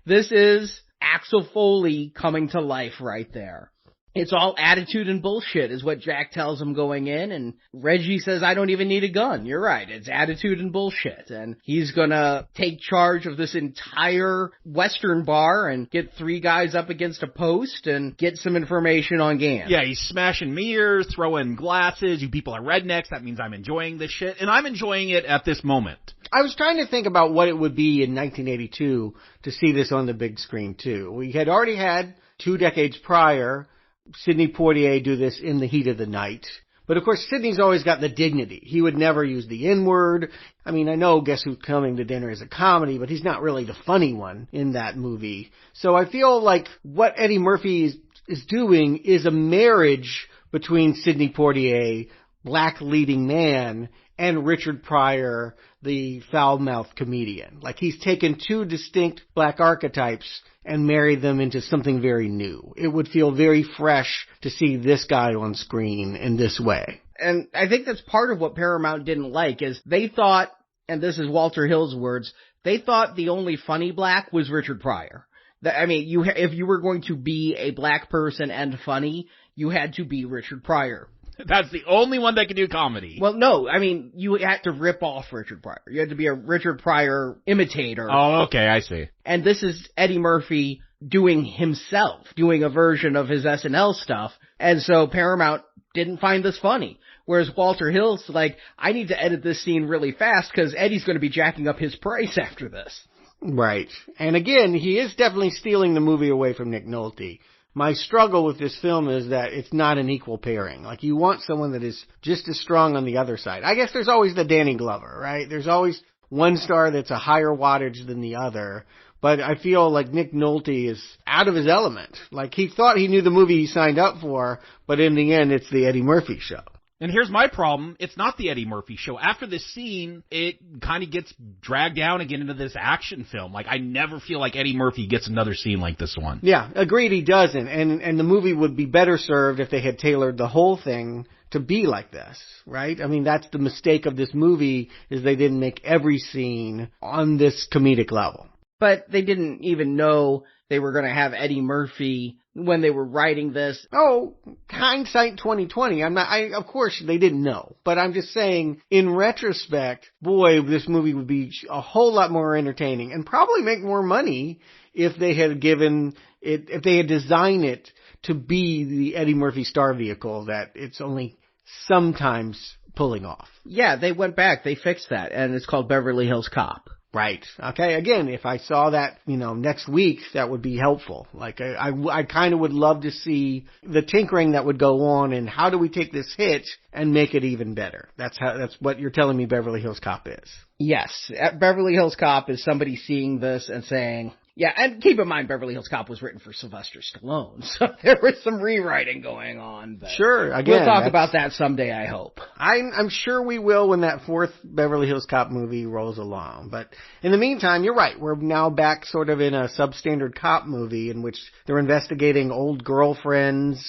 This is Axel Foley coming to life right there. It's all attitude and bullshit is what Jack tells him going in, and Reggie says, I don't even need a gun. You're right, it's attitude and bullshit, and he's gonna take charge of this entire Western bar and get 3 guys up against a post and get some information on Gant. Yeah, he's smashing mirrors, throwing glasses, you people are rednecks, that means I'm enjoying this shit, and I'm enjoying it at this moment. I was trying to think about what it would be in 1982 to see this on the big screen, too. We had already had 2 decades prior Sidney Poitier do this in the heat of the night. But of course, Sidney's always got the dignity. He would never use the N-word. I mean, I know Guess Who's Coming to Dinner is a comedy, but he's not really the funny one in that movie. So I feel like what Eddie Murphy is doing is a marriage between Sidney Poitier, black leading man, and Richard Pryor, the foul-mouthed comedian. Like, he's taken 2 distinct black archetypes and married them into something very new. It would feel very fresh to see this guy on screen in this way. And I think that's part of what Paramount didn't like, is they thought, and this is Walter Hill's words, they thought the only funny black was Richard Pryor. I mean, if you were going to be a black person and funny, you had to be Richard Pryor. That's the only one that can do comedy. Well, no, I mean, you had to rip off Richard Pryor. You had to be a Richard Pryor imitator. Oh, okay, I see. And this is Eddie Murphy doing himself, doing a version of his SNL stuff. And so Paramount didn't find this funny. Whereas Walter Hill's like, I need to edit this scene really fast because Eddie's going to be jacking up his price after this. Right. And again, he is definitely stealing the movie away from Nick Nolte. My struggle with this film is that it's not an equal pairing. Like, you want someone that is just as strong on the other side. I guess there's always the Danny Glover, right? There's always one star that's a higher wattage than the other. But I feel like Nick Nolte is out of his element. Like, he thought he knew the movie he signed up for, but in the end, it's the Eddie Murphy show. And here's my problem. It's not the Eddie Murphy show. After this scene, it kind of gets dragged down again into this action film. Like, I never feel like Eddie Murphy gets another scene like this one. Yeah, agreed, he doesn't. And the movie would be better served if they had tailored the whole thing to be like this, right? I mean, that's the mistake of this movie, is they didn't make every scene on this comedic level. But they didn't even know they were going to have Eddie Murphy when they were writing this. Oh, hindsight 2020. Of course they didn't know, but I'm just saying, in retrospect, boy, this movie would be a whole lot more entertaining and probably make more money if they had if they had designed it to be the Eddie Murphy star vehicle that it's only sometimes pulling off. Yeah, they went back, they fixed that, and it's called Beverly Hills Cop. Right. Okay. Again, if I saw that, next week, that would be helpful. Like, I kind of would love to see the tinkering that would go on, and how do we take this hit and make it even better? That's what you're telling me Beverly Hills Cop is. Yes. Beverly Hills Cop is somebody seeing this and saying, yeah, and keep in mind, Beverly Hills Cop was written for Sylvester Stallone, so there was some rewriting going on. But sure, again, we'll talk about that someday, I hope. I'm sure we will when that 4th Beverly Hills Cop movie rolls along. But in the meantime, you're right. We're now back sort of in a substandard cop movie in which they're investigating old girlfriends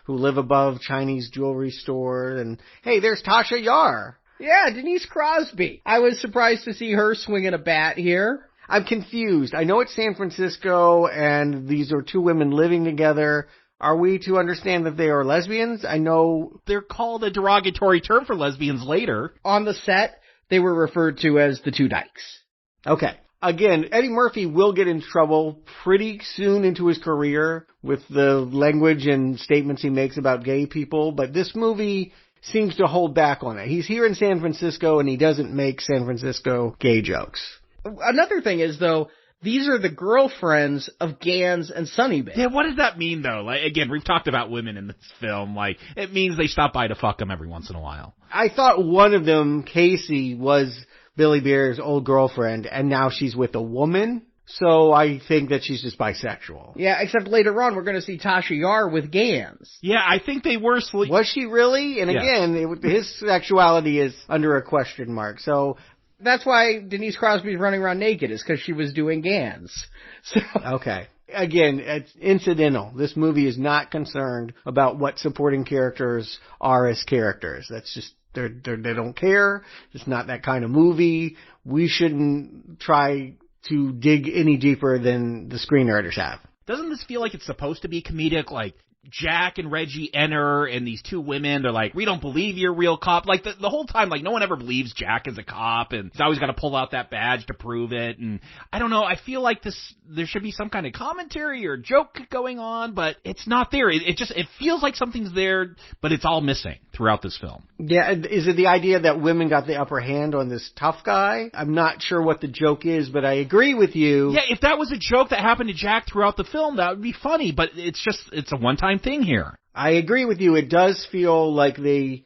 who live above Chinese jewelry stores. And, hey, there's Tasha Yar. Yeah, Denise Crosby. I was surprised to see her swinging a bat here. I'm confused. I know it's San Francisco, and these are 2 women living together. Are we to understand that they are lesbians? I know they're called a derogatory term for lesbians later. On the set, they were referred to as the 2 dykes. Okay. Again, Eddie Murphy will get in trouble pretty soon into his career with the language and statements he makes about gay people, but this movie seems to hold back on it. He's here in San Francisco and he doesn't make San Francisco gay jokes. Another thing is, though, these are the girlfriends of Gans and Sunnybank. Yeah, what does that mean, though? Like, again, we've talked about women in this film. Like, it means they stop by to fuck them every once in a while. I thought one of them, Casey, was Billy Beer's old girlfriend, and now she's with a woman. So I think that she's just bisexual. Yeah, except later on we're going to see Tasha Yar with Gans. Yeah, I think they were Was she really? And again, his sexuality is under a question mark. So that's why Denise Crosby's running around naked, is because she was doing Gans. So. Okay. Again, it's incidental. This movie is not concerned about what supporting characters are as characters. That's just, they don't care. It's not that kind of movie. We shouldn't try to dig any deeper than the screenwriters have. Doesn't this feel like it's supposed to be comedic? Like, Jack and Reggie enter, and these two women, they're like, we don't believe you're a real cop. Like, the whole time, like, no one ever believes Jack is a cop, and he's always got to pull out that badge to prove it. And I don't know, I feel like there should be some kind of commentary or joke going on, but it's not there. It feels like something's there, but it's all missing throughout this film. Yeah, is it the idea that women got the upper hand on this tough guy? I'm not sure what the joke is, but I agree with you. Yeah, if that was a joke that happened to Jack throughout the film, that would be funny, but it's a one-time thing here. I agree with you. It does feel like a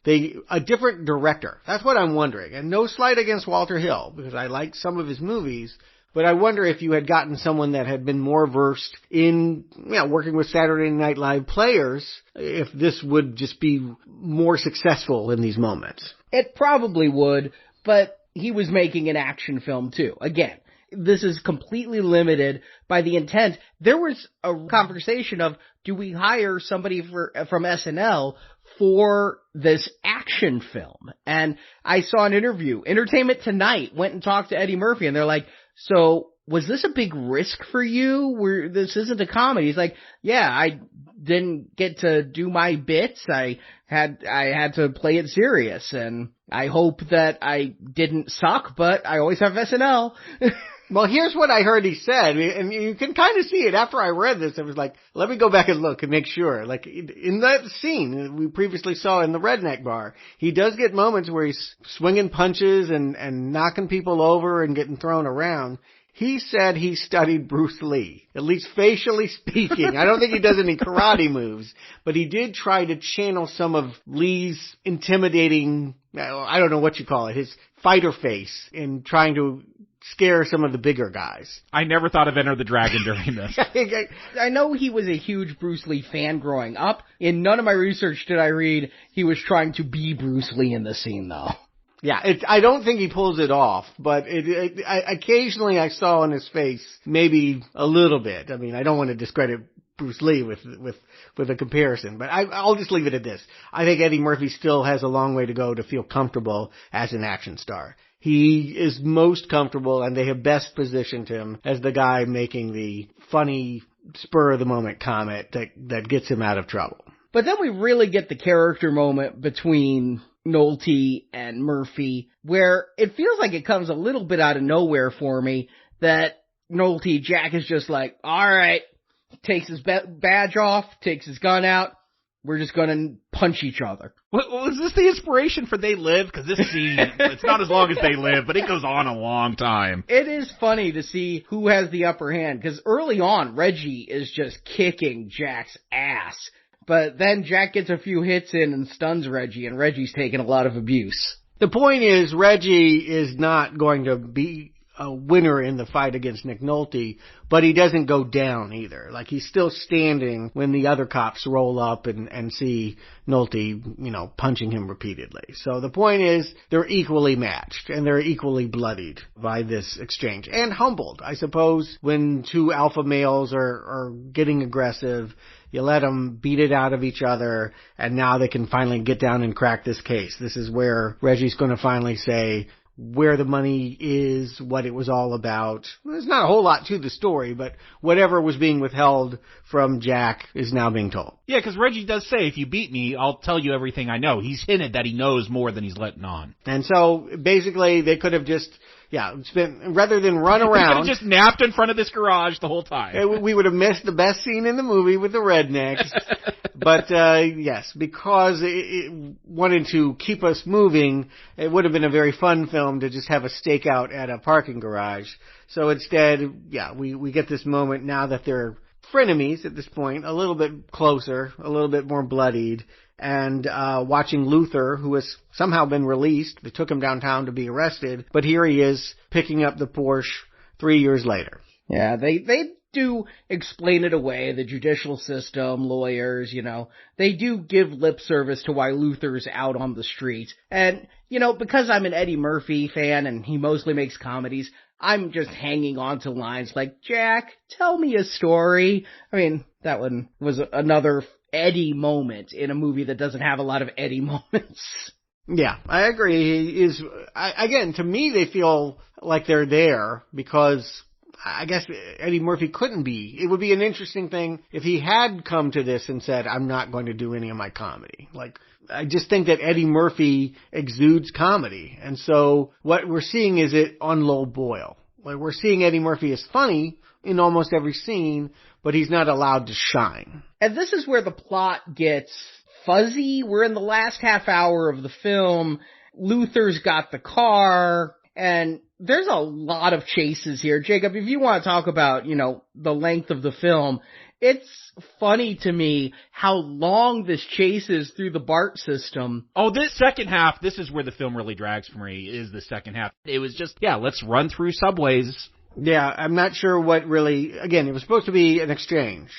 different director. That's what I'm wondering. And no slight against Walter Hill, because I like some of his movies, but I wonder if you had gotten someone that had been more versed in, working with Saturday Night Live players, if this would just be more successful in these moments. It probably would, but he was making an action film too. Again, this is completely limited by the intent. There was a conversation of, do we hire somebody from SNL for this action film? And I saw an interview. Entertainment Tonight went and talked to Eddie Murphy, and they're like, so was this a big risk for you? This isn't a comedy. He's like, yeah, I didn't get to do my bits. I had to play it serious, and I hope that I didn't suck, but I always have SNL. Well, here's what I heard he said, and you can kind of see it. After I read this, I was like, let me go back and look and make sure. Like, in that scene we previously saw in the Redneck Bar, he does get moments where he's swinging punches and knocking people over and getting thrown around. He said he studied Bruce Lee, at least facially speaking. I don't think he does any karate moves, but he did try to channel some of Lee's intimidating, I don't know what you call it, his fighter face in trying to scare some of the bigger guys. I never thought of Enter the Dragon during this. I know he was a huge Bruce Lee fan growing up. In none of my research did I read he was trying to be Bruce Lee in the scene, though. Yeah, I don't think he pulls it off, but occasionally I saw on his face maybe a little bit. I mean, I don't want to discredit Bruce Lee with a comparison, but I'll just leave it at this. I think Eddie Murphy still has a long way to go to feel comfortable as an action star. He is most comfortable, and they have best positioned him as the guy making the funny, spur-of-the-moment comment that gets him out of trouble. But then we really get the character moment between Nolte and Murphy, where it feels like it comes a little bit out of nowhere for me, that Nolte, Jack is just like, alright, takes his badge off, takes his gun out, we're just gonna punch each other. Was this the inspiration for They Live? Because this scene, it's not as long as They Live, but it goes on a long time. It is funny to see who has the upper hand, because early on, Reggie is just kicking Jack's ass. But then Jack gets a few hits in and stuns Reggie, and Reggie's taking a lot of abuse. The point is, Reggie is not going to be a winner in the fight against Nick Nolte, but he doesn't go down either. Like, he's still standing when the other cops roll up and see Nolte, punching him repeatedly. So the point is, they're equally matched, and they're equally bloodied by this exchange. And humbled, I suppose, when two alpha males are getting aggressive. You let them beat it out of each other, and now they can finally get down and crack this case. This is where Reggie's going to finally say where the money is, what it was all about. There's not a whole lot to the story, but whatever was being withheld from Jack is now being told. Yeah, because Reggie does say, if you beat me, I'll tell you everything I know. He's hinted that he knows more than he's letting on. And so, basically, they could have just rather than run around. We could have just napped in front of this garage the whole time. We would have missed the best scene in the movie with the rednecks. But, yes, because it wanted to keep us moving, it would have been a very fun film to just have a stakeout at a parking garage. So instead, we get this moment now that they're frenemies at this point, a little bit closer, a little bit more bloodied, and watching Luther, who has somehow been released. They took him downtown to be arrested, but here he is picking up the Porsche 3 years later. Yeah, they do explain it away, the judicial system, lawyers, they do give lip service to why Luther's out on the street. And, because I'm an Eddie Murphy fan and he mostly makes comedies, I'm just hanging on to lines like, Jack, tell me a story. I mean, that one was another Eddie moment in a movie that doesn't have a lot of Eddie moments. Yeah, I agree. Again, to me, they feel like they're there because I guess Eddie Murphy couldn't be. It would be an interesting thing if he had come to this and said, I'm not going to do any of my comedy. I just think that Eddie Murphy exudes comedy. And so what we're seeing is it on low boil. We're seeing Eddie Murphy as funny in almost every scene, but he's not allowed to shine. And this is where the plot gets fuzzy. We're in the last half hour of the film. Luther's got the car, and there's a lot of chases here. Jacob, if you want to talk about, the length of the film, it's funny to me how long this chase is through the BART system. Oh, this second half, this is where the film really drags for me, is the second half. It was just, let's run through subways. Yeah, I'm not sure what really, again, it was supposed to be an exchange.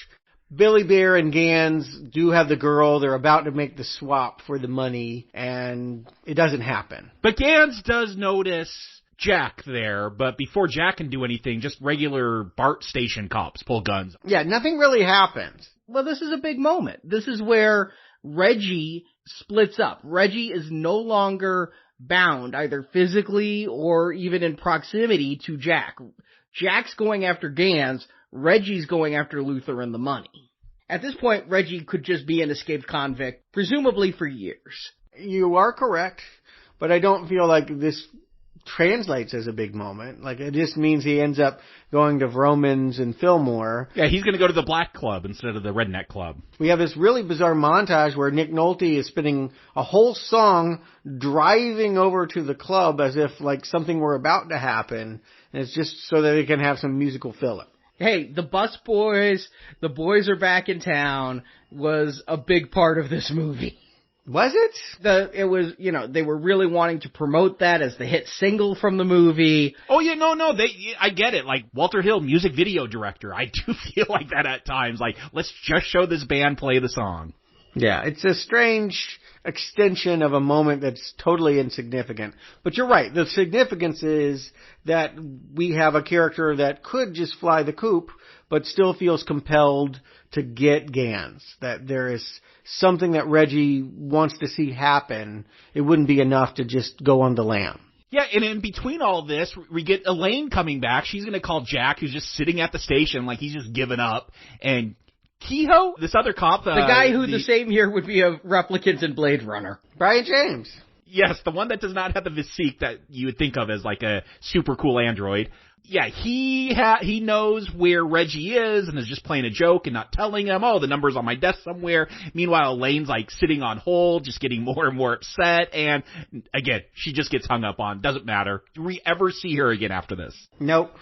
Billy Bear and Gans do have the girl. They're about to make the swap for the money, and it doesn't happen. But Gans does notice Jack there, but before Jack can do anything, just regular BART station cops pull guns. Yeah, nothing really happens. Well, this is a big moment. This is where Reggie splits up. Reggie is no longer bound, either physically or even in proximity to Jack. Jack's going after Gans, Reggie's going after Luther and the money. At this point, Reggie could just be an escaped convict, presumably for years. You are correct, but I don't feel like this translates as a big moment. It just means he ends up going to Vroman's and Fillmore. Yeah, he's going to go to the black club instead of the redneck club. We have this really bizarre montage where Nick Nolte is spinning a whole song driving over to the club as if something were about to happen, and it's just so that he can have some musical filler. Hey, the bus boys, the boys are back in town, was a big part of this movie. Was it? It was, they were really wanting to promote that as the hit single from the movie. Oh yeah, no, I get it. Walter Hill, music video director. I do feel like that at times. Let's just show this band play the song. Yeah, it's a strange extension of a moment that's totally insignificant. But you're right. The significance is that we have a character that could just fly the coop, but still feels compelled to get Gans. That there is something that Reggie wants to see happen. It wouldn't be enough to just go on the lam. Yeah, and in between all this, we get Elaine coming back. She's going to call Jack, who's just sitting at the station like he's just given up. And Kehoe, this other cop. The guy who the same year would be a replicant in Blade Runner. Brian James. Yes, the one that does not have the physique that you would think of as a super cool android. Yeah, he knows where Reggie is and is just playing a joke and not telling him, the number's on my desk somewhere. Meanwhile, Elaine's sitting on hold, just getting more and more upset. And again, she just gets hung up on. Doesn't matter. Do we ever see her again after this? Nope.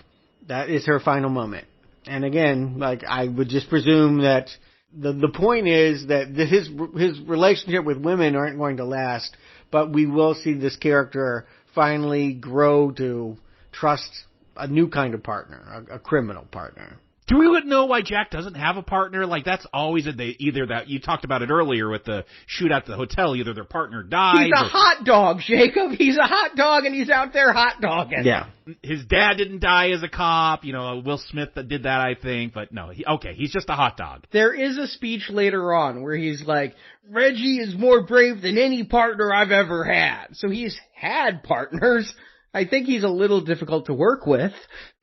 That is her final moment. And again, I would just presume that the point is that his relationship with women aren't going to last, but we will see this character finally grow to trust a new kind of partner, a criminal partner. Do we know why Jack doesn't have a partner? That's always either that you talked about it earlier with the shootout at the hotel. Either their partner dies. He's a hot dog, Jacob. He's a hot dog, and he's out there hot dogging. Yeah. His dad didn't die as a cop. Will Smith did that, I think. But no, he's just a hot dog. There is a speech later on where he's like, Reggie is more brave than any partner I've ever had. So he's had partners. I think he's a little difficult to work with.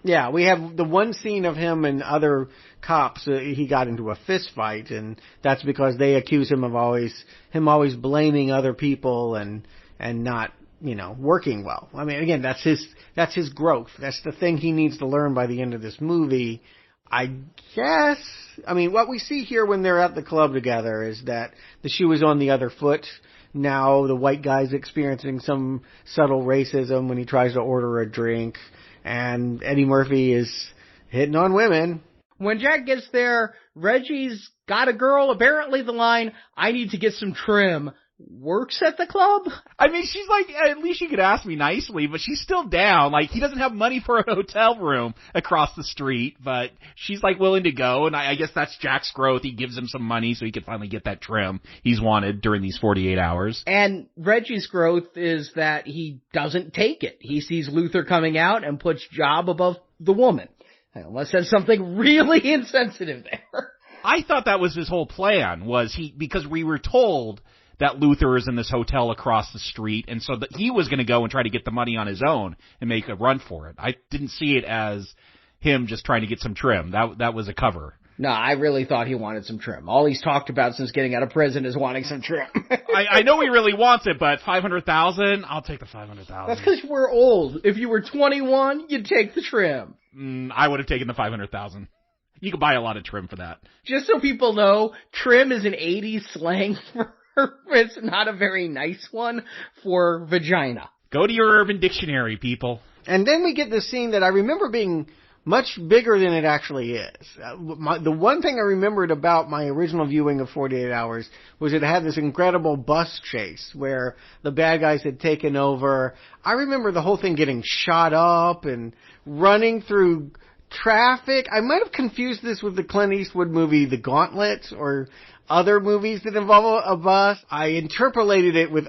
Yeah, we have the one scene of him and other cops. He got into a fist fight, and that's because they accuse him of always blaming other people and not working well. I mean, again, that's his growth. That's the thing he needs to learn by the end of this movie. I guess, what we see here when they're at the club together is that the shoe is on the other foot. Now the white guy's experiencing some subtle racism when he tries to order a drink, and Eddie Murphy is hitting on women. When Jack gets there, Reggie's got a girl. Apparently the line, "I need to get some trim," works at the club. She's like, at least you could ask me nicely, but she's still down. Like, he doesn't have money for a hotel room across the street, but she's like willing to go, and I guess that's Jack's growth. He gives him some money so he can finally get that trim he's wanted during these 48 hours. And Reggie's growth is that he doesn't take it. He sees Luther coming out and puts job above the woman. Unless there's something really insensitive there. I thought that was his whole plan, because we were told that Luther is in this hotel across the street, and so that he was going to go and try to get the money on his own and make a run for it. I didn't see it as him just trying to get some trim. That was a cover. No, I really thought he wanted some trim. All he's talked about since getting out of prison is wanting some trim. I know he really wants it, but $500,000? I'll take the $500,000. That's because we're old. If you were 21, you'd take the trim. I would have taken the $500,000. You could buy a lot of trim for that. Just so people know, trim is an 80s slang for it's not a very nice one for vagina. Go to your Urban Dictionary, people. And then we get this scene that I remember being much bigger than it actually is. The one thing I remembered about my original viewing of 48 Hours was it had this incredible bus chase where the bad guys had taken over. I remember the whole thing getting shot up and running through traffic. I might have confused this with the Clint Eastwood movie The Gauntlet or other movies that involve a bus. I interpolated it with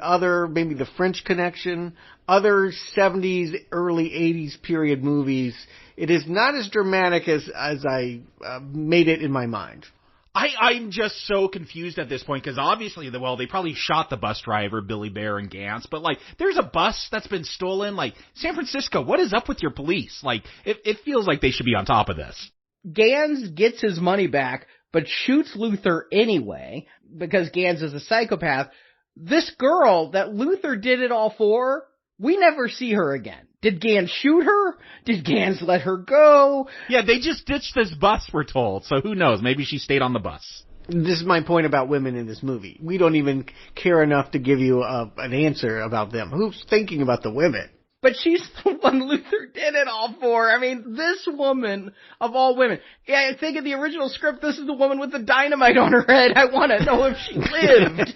maybe The French Connection, other 70s, early 80s period movies. It is not as dramatic as I made it in my mind. I'm just so confused at this point because obviously, they probably shot the bus driver, Billy Bear and Gantz, but there's a bus that's been stolen. San Francisco, what is up with your police? It feels like they should be on top of this. Gantz gets his money back, but shoots Luther anyway, because Gantz is a psychopath. This girl that Luther did it all for, we never see her again. Did Gantz shoot her? Did Gantz let her go? Yeah, they just ditched this bus, we're told, so who knows? Maybe she stayed on the bus. This is my point about women in this movie. We don't even care enough to give you an answer about them. Who's thinking about the women? But she's the one Luther did it all for. This woman, of all women. Yeah, I think in the original script, this is the woman with the dynamite on her head. I want to know if she lived.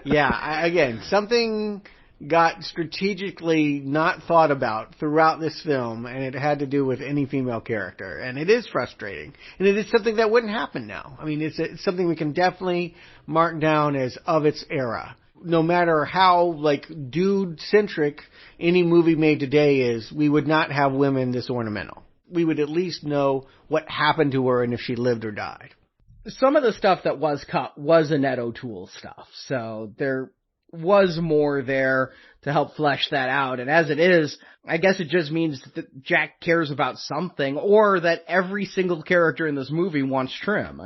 Yeah, again, something got strategically not thought about throughout this film, and it had to do with any female character. And it is frustrating. And it is something that wouldn't happen now. It's something we can definitely mark down as of its era. No matter how, dude-centric any movie made today is, we would not have women this ornamental. We would at least know what happened to her and if she lived or died. Some of the stuff that was cut was Annette O'Toole stuff, so there was more there to help flesh that out. And as it is, I guess it just means that Jack cares about something, or that every single character in this movie wants trim.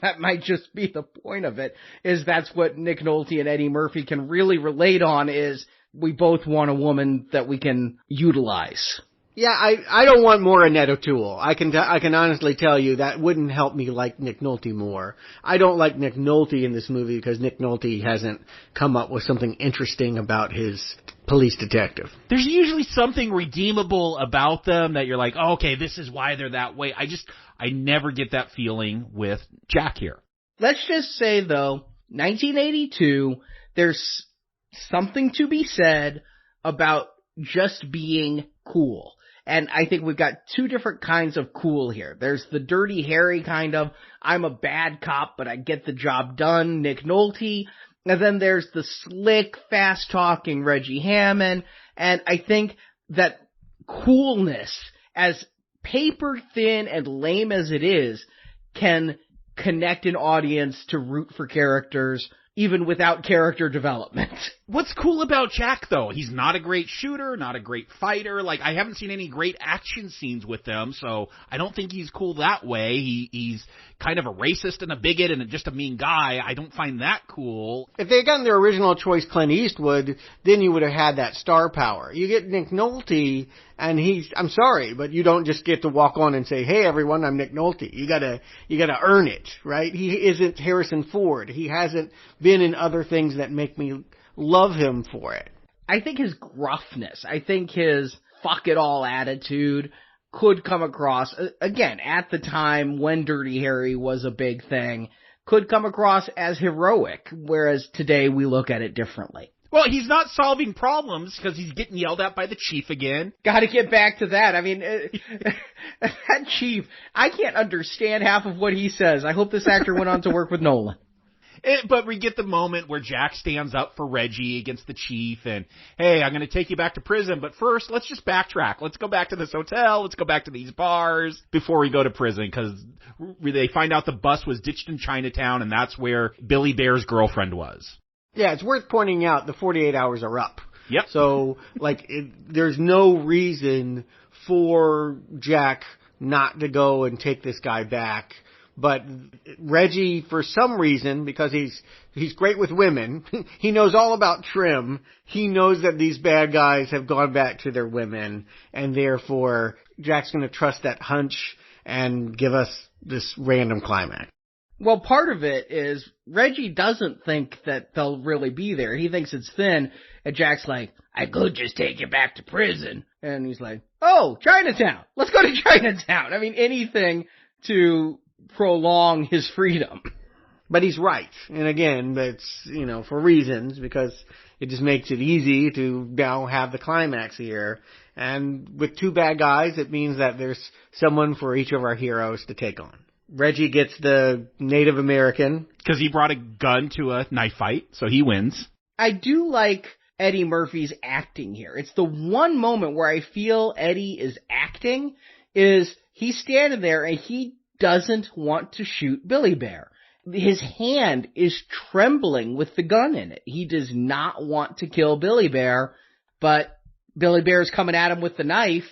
That might just be the point of it, is that's what Nick Nolte and Eddie Murphy can really relate on, is we both want a woman that we can utilize. Yeah, I don't want more Annette O'Toole. I can honestly tell you that wouldn't help me like Nick Nolte more. I don't like Nick Nolte in this movie because Nick Nolte hasn't come up with something interesting about his police detective. There's usually something redeemable about them that you're like, oh, okay, this is why they're that way. I never get that feeling with Jack here. Let's just say, though, 1982, there's something to be said about just being cool. And I think we've got two different kinds of cool here. There's the Dirty Harry kind of, I'm a bad cop, but I get the job done, Nick Nolte. And then there's the slick, fast-talking Reggie Hammond. And I think that coolness, as paper-thin and lame as it is, can connect an audience to root for characters even without character development. What's cool about Jack, though, he's not a great shooter, not a great fighter. Like, I haven't seen any great action scenes with him, so I don't think he's cool that way. He's kind of a racist and a bigot and just a mean guy. I don't find that cool. If they had gotten their original choice, Clint Eastwood, then you would have had that star power. You get Nick Nolte, and I'm sorry, but you don't just get to walk on and say, hey everyone, I'm Nick Nolte. You gotta earn it, right? He isn't Harrison Ford. He hasn't been in other things that make me love him for it. I think his gruffness, I think his fuck it all attitude could come across, again, at the time when Dirty Harry was a big thing, could come across as heroic, whereas today we look at it differently. Well, he's not solving problems because he's getting yelled at by the chief again. Gotta get back to that. I mean, that chief, I can't understand half of what he says. I hope this actor went on to work with Nolan. But we get the moment where Jack stands up for Reggie against the chief and, hey, I'm going to take you back to prison, but first, let's just backtrack. Let's go back to this hotel. Let's go back to these bars before we go to prison, because they find out the bus was ditched in Chinatown, and that's where Billy Bear's girlfriend was. Yeah, it's worth pointing out the 48 hours are up. Yep. So, there's no reason for Jack not to go and take this guy back. But Reggie, for some reason, because he's great with women, he knows all about trim. He knows that these bad guys have gone back to their women, and therefore Jack's going to trust that hunch and give us this random climax. Well, part of it is Reggie doesn't think that they'll really be there. He thinks it's Finn, and Jack's like, I could just take you back to prison. And he's like, oh, Chinatown. Let's go to Chinatown. I mean, anything to prolong his freedom. But he's right. And again, that's, for reasons, because it just makes it easy to now have the climax here. And with two bad guys, it means that there's someone for each of our heroes to take on. Reggie gets the Native American. Because he brought a gun to a knife fight, so he wins. I do like Eddie Murphy's acting here. It's the one moment where I feel Eddie is acting, is he's standing there and he doesn't want to shoot Billy Bear. His hand is trembling with the gun in it. He does not want to kill Billy Bear, but Billy Bear is coming at him with the knife,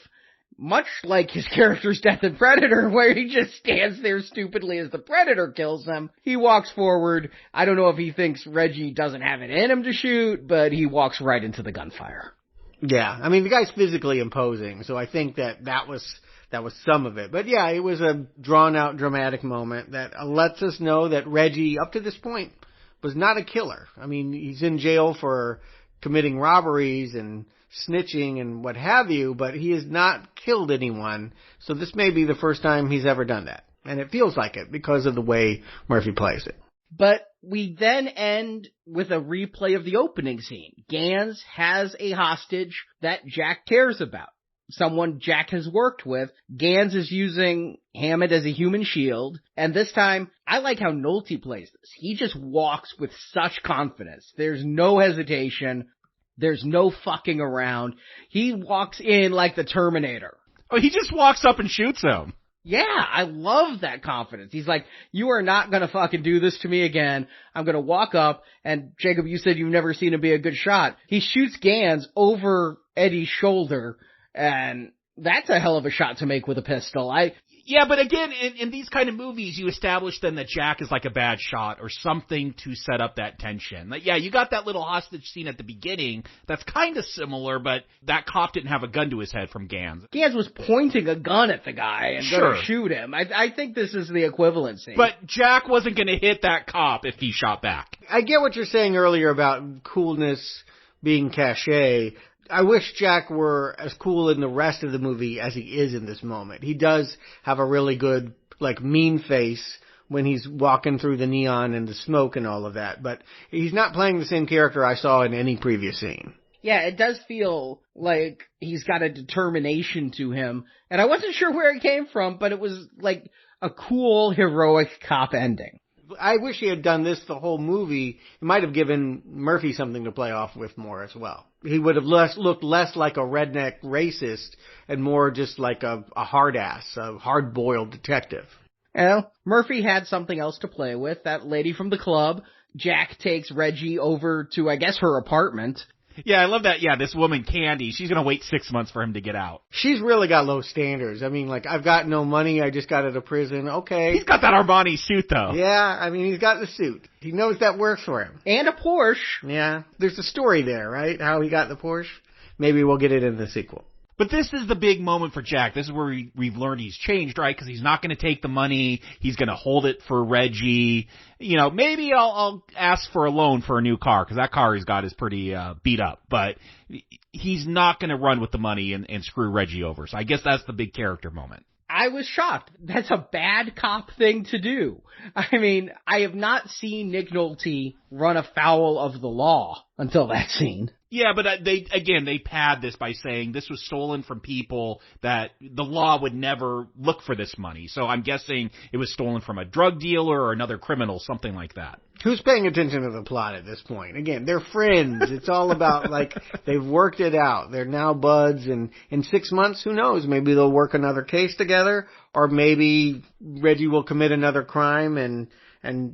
much like his character's death in Predator, where he just stands there stupidly as the Predator kills him. He walks forward. I don't know if he thinks Reggie doesn't have it in him to shoot, but he walks right into the gunfire. Yeah, I mean, the guy's physically imposing, so I think that was some of it. But yeah, it was a drawn-out, dramatic moment that lets us know that Reggie, up to this point, was not a killer. I mean, he's in jail for committing robberies and snitching and what have you, but he has not killed anyone. So this may be the first time he's ever done that. And it feels like it because of the way Murphy plays it. But we then end with a replay of the opening scene. Gans has a hostage that Jack cares about. Someone Jack has worked with. Gans is using Hammond as a human shield. And this time, I like how Nolte plays this. He just walks with such confidence. There's no hesitation. There's no fucking around. He walks in like the Terminator. Oh, he just walks up and shoots him. Yeah, I love that confidence. He's like, you are not gonna fucking do this to me again. I'm gonna walk up, and Jacob, you said you've never seen him be a good shot. He shoots Gans over Eddie's shoulder, and that's a hell of a shot to make with a pistol. Yeah, but again, in these kind of movies, you establish then that Jack is like a bad shot or something to set up that tension. Like, yeah, you got that little hostage scene at the beginning that's kind of similar, but that cop didn't have a gun to his head from Gans. Gans was pointing a gun at the guy and going to shoot him. I think this is the equivalency. But Jack wasn't going to hit that cop if he shot back. I get what you're saying earlier about coolness being cachet. I wish Jack were as cool in the rest of the movie as he is in this moment. He does have a really good, mean face when he's walking through the neon and the smoke and all of that, but he's not playing the same character I saw in any previous scene. Yeah, it does feel like he's got a determination to him, and I wasn't sure where it came from, but it was like a cool, heroic cop ending. I wish he had done this the whole movie. It might have given Murphy something to play off with more as well. He would have looked less like a redneck racist and more just like a hard-ass, a hard-boiled detective. Well, Murphy had something else to play with. That lady from the club Jack takes Reggie over to, I guess, her apartment. Yeah, I love that. Yeah, this woman, Candy, she's going to wait 6 months for him to get out. She's really got low standards. I mean, like, I've got no money, I just got out of prison. Okay. He's got that Armani suit, though. Yeah, I mean, he's got the suit. He knows that works for him. And a Porsche. Yeah. There's a story there, right? How he got the Porsche. Maybe we'll get it in the sequel. But this is the big moment for Jack. This is where we've learned he's changed, right? Because he's not going to take the money. He's going to hold it for Reggie. You know, maybe I'll ask for a loan for a new car, because that car he's got is pretty beat up. But he's not going to run with the money and screw Reggie over. So I guess that's the big character moment. I was shocked. That's a bad cop thing to do. I mean, I have not seen Nick Nolte run afoul of the law until that scene. Yeah, but they pad this by saying this was stolen from people that the law would never look for this money. So I'm guessing it was stolen from a drug dealer or another criminal, something like that. Who's paying attention to the plot at this point? Again, they're friends. It's all about, like, they've worked it out. They're now buds, and in 6 months, who knows? Maybe they'll work another case together, or maybe Reggie will commit another crime, and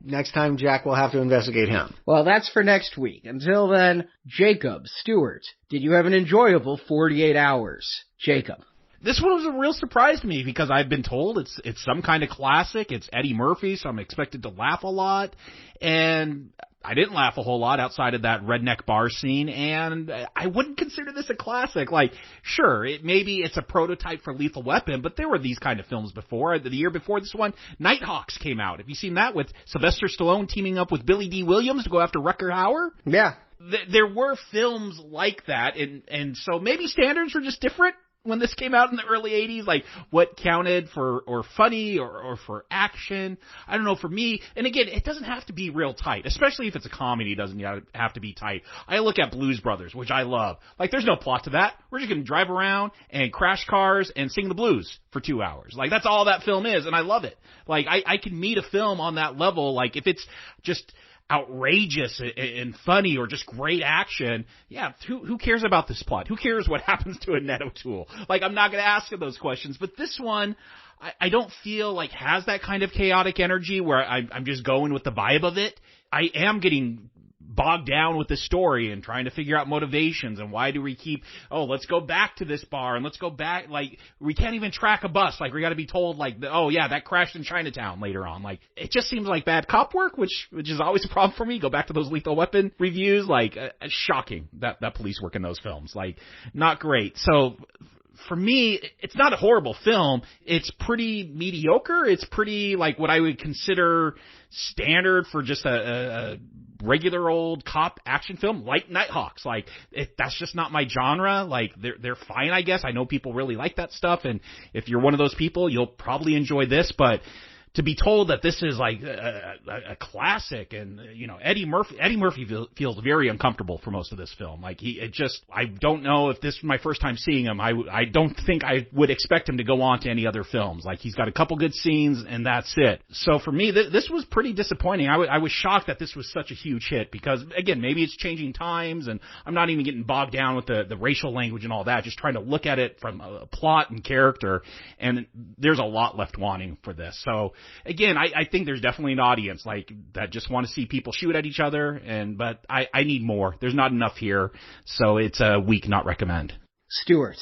next time Jack will have to investigate him. Well, that's for next week. Until then, Jacob, Stewart, did you have an enjoyable 48 hours? Jacob. This one was a real surprise to me because I've been told it's some kind of classic. It's Eddie Murphy, so I'm expected to laugh a lot. And I didn't laugh a whole lot outside of that redneck bar scene, and I wouldn't consider this a classic. Like, sure, maybe it's a prototype for Lethal Weapon, but there were these kind of films before. The year before this one, Nighthawks came out. Have you seen that, with Sylvester Stallone teaming up with Billy D. Williams to go after Rutger Hauer? Yeah. There were films like that, and so maybe standards were just different when this came out in the early 80s, like what counted for or funny or for action. I don't know, for me, and again, it doesn't have to be real tight, especially if it's a comedy. It doesn't have to be tight. I look at Blues Brothers, which I love. Like, there's no plot to that. We're just going to drive around and crash cars and sing the blues for 2 hours. Like, that's all that film is, and I love it. Like, I can meet a film on that level. Like, if it's just outrageous and funny or just great action, yeah, who cares about this plot? Who cares what happens to Annette O'Toole? Like, I'm not going to ask him those questions, but this one, I don't feel like has that kind of chaotic energy where I'm just going with the vibe of it. I am getting bogged down with the story and trying to figure out motivations and why do we keep, let's go back to this bar and let's go back, like, we can't even track a bus, like, we got to be told, like, that crashed in Chinatown later on. Like, it just seems like bad cop work, which is always a problem for me. Go back to those Lethal Weapon reviews, like, shocking that police work in those films, like, not great. So for me, it's not a horrible film. It's pretty mediocre. It's pretty, like, what I would consider standard for just a regular old cop action film, like Nighthawks. Like, that's just not my genre. Like, they're fine, I guess. I know people really like that stuff, and if you're one of those people, you'll probably enjoy this, but to be told that this is like a classic, and Eddie Murphy feels very uncomfortable for most of this film. Like, I don't know if this was my first time seeing him. I don't think I would expect him to go on to any other films. Like, he's got a couple good scenes and that's it. So for me, this was pretty disappointing. I was shocked that this was such a huge hit because, again, maybe it's changing times, and I'm not even getting bogged down with the racial language and all that. Just trying to look at it from a plot and character, and there's a lot left wanting for this. So again, I think there's definitely an audience like that just want to see people shoot at each other, but I need more. There's not enough here, so it's a weak not recommend. Stewart.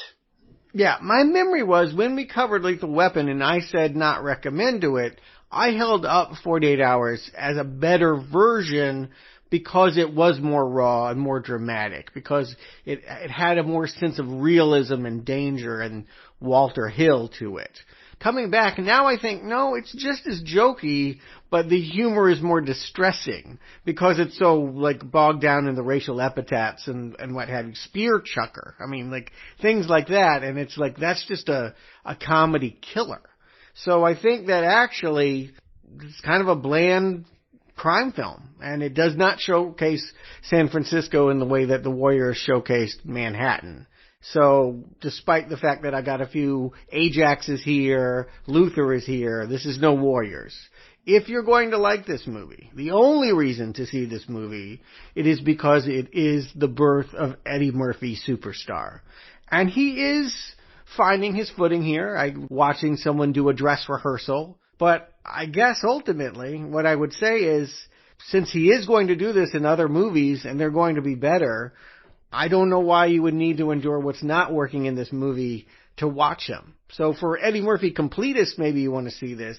Yeah, my memory was when we covered Lethal Weapon and I said not recommend to it, I held up 48 Hours as a better version because it was more raw and more dramatic, because it had a more sense of realism and danger and Walter Hill to it. Coming back, now I think, no, it's just as jokey, but the humor is more distressing because it's so, like, bogged down in the racial epithets and what have you. Spear chucker. I mean, like, things like that, and it's like, that's just a comedy killer. So I think that actually it's kind of a bland crime film, and it does not showcase San Francisco in the way that The Warriors showcased Manhattan. So, despite the fact that I got a few Ajaxes here, Luther is here, this is no Warriors. If you're going to like this movie, the only reason to see this movie, it is because it is the birth of Eddie Murphy superstar. And he is finding his footing here. I'm watching someone do a dress rehearsal. But I guess ultimately, what I would say is, since he is going to do this in other movies and they're going to be better, I don't know why you would need to endure what's not working in this movie to watch him. So for Eddie Murphy completists, maybe you want to see this,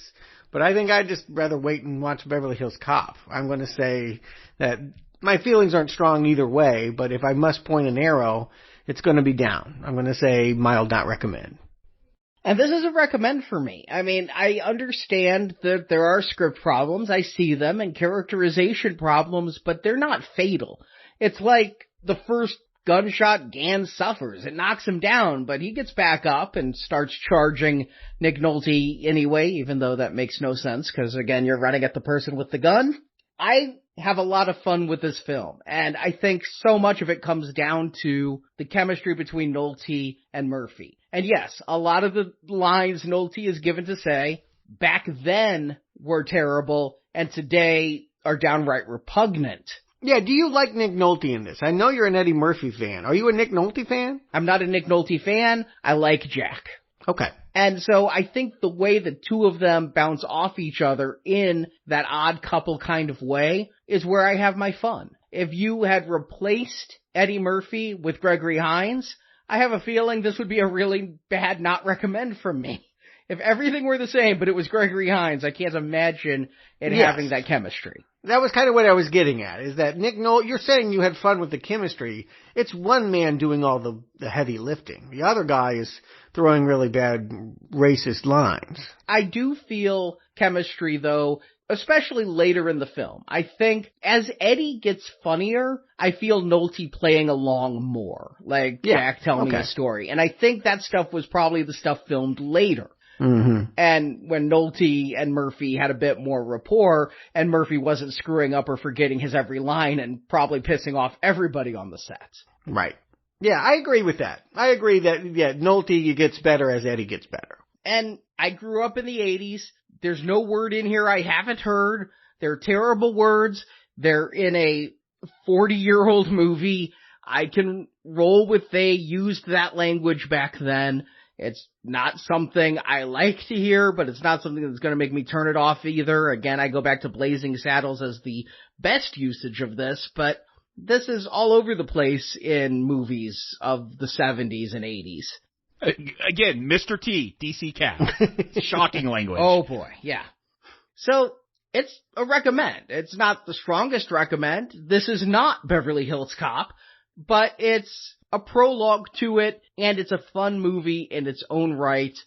but I think I'd just rather wait and watch Beverly Hills Cop. I'm going to say that my feelings aren't strong either way, but if I must point an arrow, it's going to be down. I'm going to say mild, not recommend. And this is a recommend for me. I mean, I understand that there are script problems. I see them, and characterization problems, but they're not fatal. It's like the first gunshot Gans suffers. It knocks him down, but he gets back up and starts charging Nick Nolte anyway, even though that makes no sense, because again, you're running at the person with the gun. I have a lot of fun with this film, and I think so much of it comes down to the chemistry between Nolte and Murphy. And yes, a lot of the lines Nolte is given to say back then were terrible, and today are downright repugnant. Yeah, do you like Nick Nolte in this? I know you're an Eddie Murphy fan. Are you a Nick Nolte fan? I'm not a Nick Nolte fan. I like Jack. Okay. And so I think the way the two of them bounce off each other in that odd couple kind of way is where I have my fun. If you had replaced Eddie Murphy with Gregory Hines, I have a feeling this would be a really bad not recommend from me. If everything were the same, but it was Gregory Hines, I can't imagine it having that chemistry. That was kind of what I was getting at, is that Nick Nolte, you're saying you had fun with the chemistry. It's one man doing all the heavy lifting. The other guy is throwing really bad racist lines. I do feel chemistry, though, especially later in the film. I think as Eddie gets funnier, I feel Nolte playing along more, like Jack telling me a story. And I think that stuff was probably the stuff filmed later. Mm-hmm. And when Nolte and Murphy had a bit more rapport, and Murphy wasn't screwing up or forgetting his every line and probably pissing off everybody on the set. Right. Yeah, I agree with that. I agree that, Nolte gets better as Eddie gets better. And I grew up in the 80s. There's no word in here I haven't heard. They're terrible words. They're in a 40-year-old movie. I can roll with they used that language back then. It's not something I like to hear, but it's not something that's going to make me turn it off either. Again, I go back to Blazing Saddles as the best usage of this, but this is all over the place in movies of the 70s and 80s. Again, Mr. T, DC Cat. Shocking language. Oh boy, yeah. So, it's a recommend. It's not the strongest recommend. This is not Beverly Hills Cop, but it's a prologue to it, and it's a fun movie in its own right.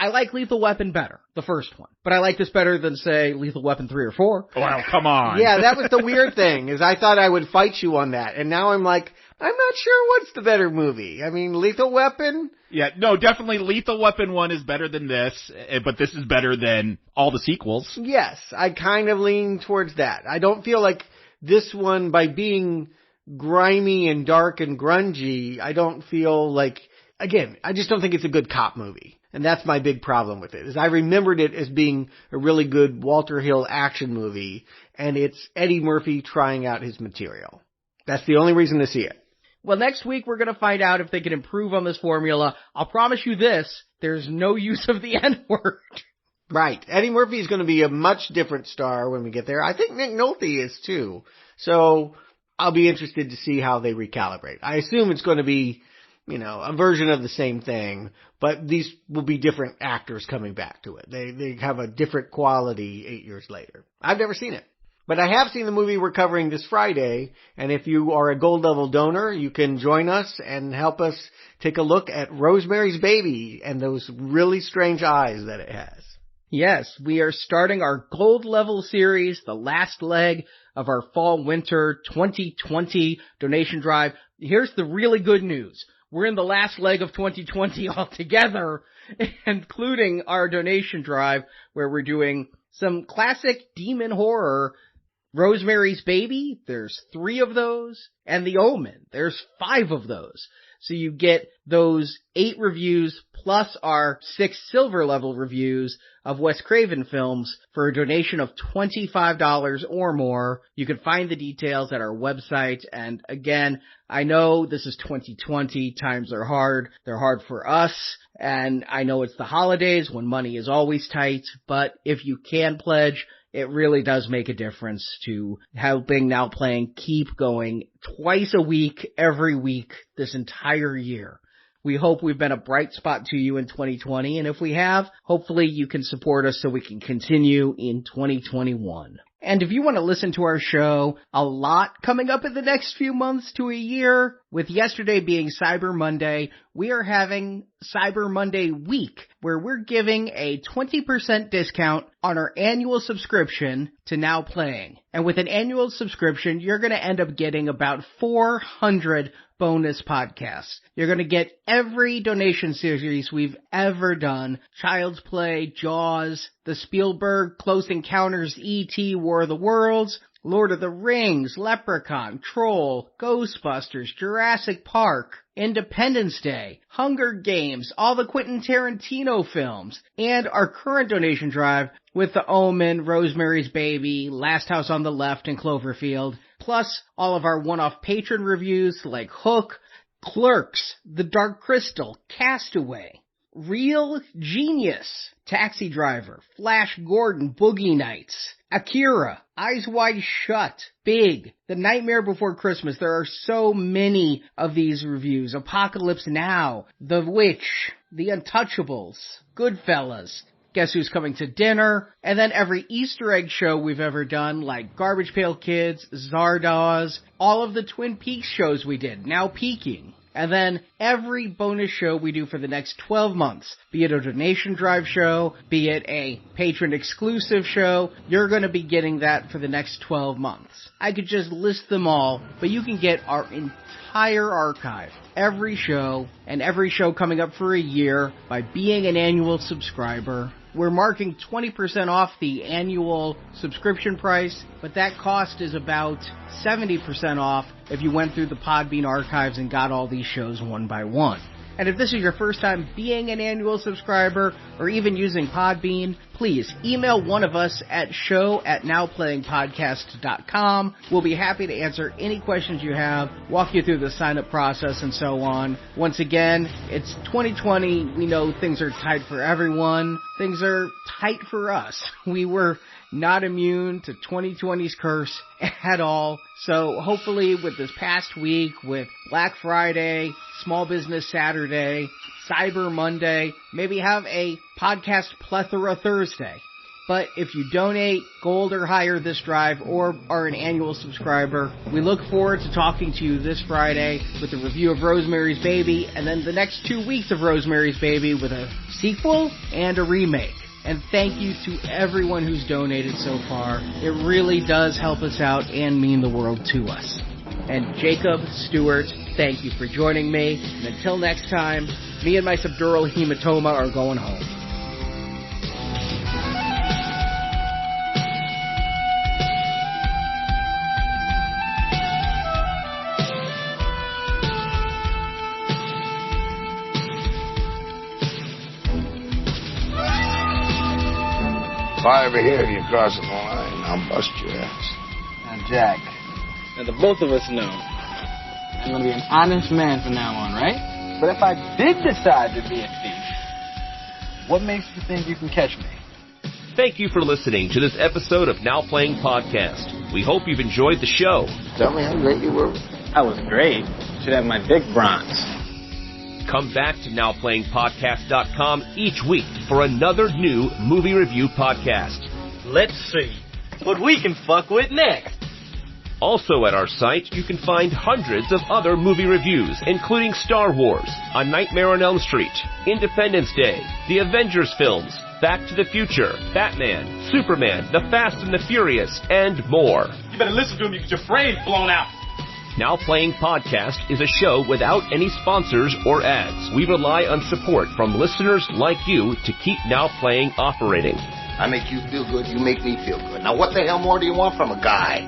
I like Lethal Weapon better, the first one. But I like this better than, say, Lethal Weapon 3 or 4. Well, come on. Yeah, that was the weird thing, is I thought I would fight you on that, and now I'm like, I'm not sure what's the better movie. I mean, Lethal Weapon? Yeah, no, definitely Lethal Weapon 1 is better than this, but this is better than all the sequels. Yes, I kind of lean towards that. I don't feel like this one, by being grimy and dark and grungy, I don't feel like, again, I just don't think it's a good cop movie. And that's my big problem with it, is I remembered it as being a really good Walter Hill action movie, and it's Eddie Murphy trying out his material. That's the only reason to see it. Well, next week we're going to find out if they can improve on this formula. I'll promise you this, there's no use of the N-word. Right. Eddie Murphy is going to be a much different star when we get there. I think Nick Nolte is too. So I'll be interested to see how they recalibrate. I assume it's going to be, a version of the same thing, but these will be different actors coming back to it. They have a different quality 8 years later. I've never seen it, but I have seen the movie we're covering this Friday, and if you are a gold level donor, you can join us and help us take a look at Rosemary's Baby and those really strange eyes that it has. Yes, we are starting our gold level series, the last leg of our fall-winter 2020 donation drive. Here's the really good news. We're in the last leg of 2020 altogether, including our donation drive, where we're doing some classic demon horror. Rosemary's Baby, there's 3 of those, and The Omen, there's 5 of those. So you get those 8 reviews plus our 6 silver level reviews of Wes Craven films for a donation of $25 or more. You can find the details at our website. And again, I know this is 2020. Times are hard. They're hard for us. And I know it's the holidays when money is always tight. But if you can pledge, It really does make a difference to helping Now Playing keep going twice a week, every week, this entire year. We hope we've been a bright spot to you in 2020, and if we have, hopefully you can support us so we can continue in 2021. And if you want to listen to our show, a lot coming up in the next few months to a year, with yesterday being Cyber Monday, we are having Cyber Monday week, where we're giving a 20% discount on our annual subscription to Now Playing. And with an annual subscription, you're going to end up getting about 400 bonus podcasts. You're going to get every donation series we've ever done. Child's Play, Jaws, the Spielberg, Close Encounters, E.T., War of the Worlds, Lord of the Rings, Leprechaun, Troll, Ghostbusters, Jurassic Park, Independence Day, Hunger Games, all the Quentin Tarantino films, and our current donation drive with The Omen, Rosemary's Baby, Last House on the Left, and Cloverfield, plus all of our one-off patron reviews like Hook, Clerks, The Dark Crystal, Castaway, Real Genius, Taxi Driver, Flash Gordon, Boogie Nights, Akira, Eyes Wide Shut, Big, The Nightmare Before Christmas. There are so many of these reviews. Apocalypse Now, The Witch, The Untouchables, Goodfellas, Guess Who's Coming to Dinner, and then every Easter egg show we've ever done, like Garbage Pail Kids, Zardoz, all of the Twin Peaks shows we did, Now Peaking. And then every bonus show we do for the next 12 months, be it a donation drive show, be it a patron exclusive show, you're going to be getting that for the next 12 months. I could just list them all, but you can get our entire archive, every show, and every show coming up for a year by being an annual subscriber. We're marking 20% off the annual subscription price, but that cost is about 70% off if you went through the Podbean archives and got all these shows one by one. And if this is your first time being an annual subscriber or even using Podbean, please email one of us at show@nowplayingpodcast.com. We'll be happy to answer any questions you have, walk you through the sign-up process, and so on. Once again, it's 2020. We know things are tight for everyone. Things are tight for us. We were not immune to 2020's curse at all. So hopefully with this past week, with Black Friday, Small Business Saturday, Cyber Monday, maybe have a podcast plethora Thursday. But if you donate gold or higher this drive or are an annual subscriber, we look forward to talking to you this Friday with a review of Rosemary's Baby, and then the next 2 weeks of Rosemary's Baby with a sequel and a remake. And thank you to everyone who's donated so far. It really does help us out and mean the world to us. And Jacob Stewart, thank you for joining me. And until next time, me and my subdural hematoma are going home. If I ever hear you crossing the line, I'll bust your ass. Now, Jack, now the both of us know I'm going to be an honest man from now on, right? But if I did decide to be a thief, what makes you think you can catch me? Thank you for listening to this episode of Now Playing Podcast. We hope you've enjoyed the show. Tell me how great you were. That was great. Should have my dick bronze. Come back to NowPlayingPodcast.com each week for another new movie review podcast. Let's see what we can fuck with next. Also at our site, you can find hundreds of other movie reviews, including Star Wars, A Nightmare on Elm Street, Independence Day, the Avengers films, Back to the Future, Batman, Superman, The Fast and the Furious, and more. You better listen to him, you get your frames blown out. Now Playing Podcast is a show without any sponsors or ads. We rely on support from listeners like you to keep Now Playing operating. I make you feel good, you make me feel good. Now what the hell more do you want from a guy?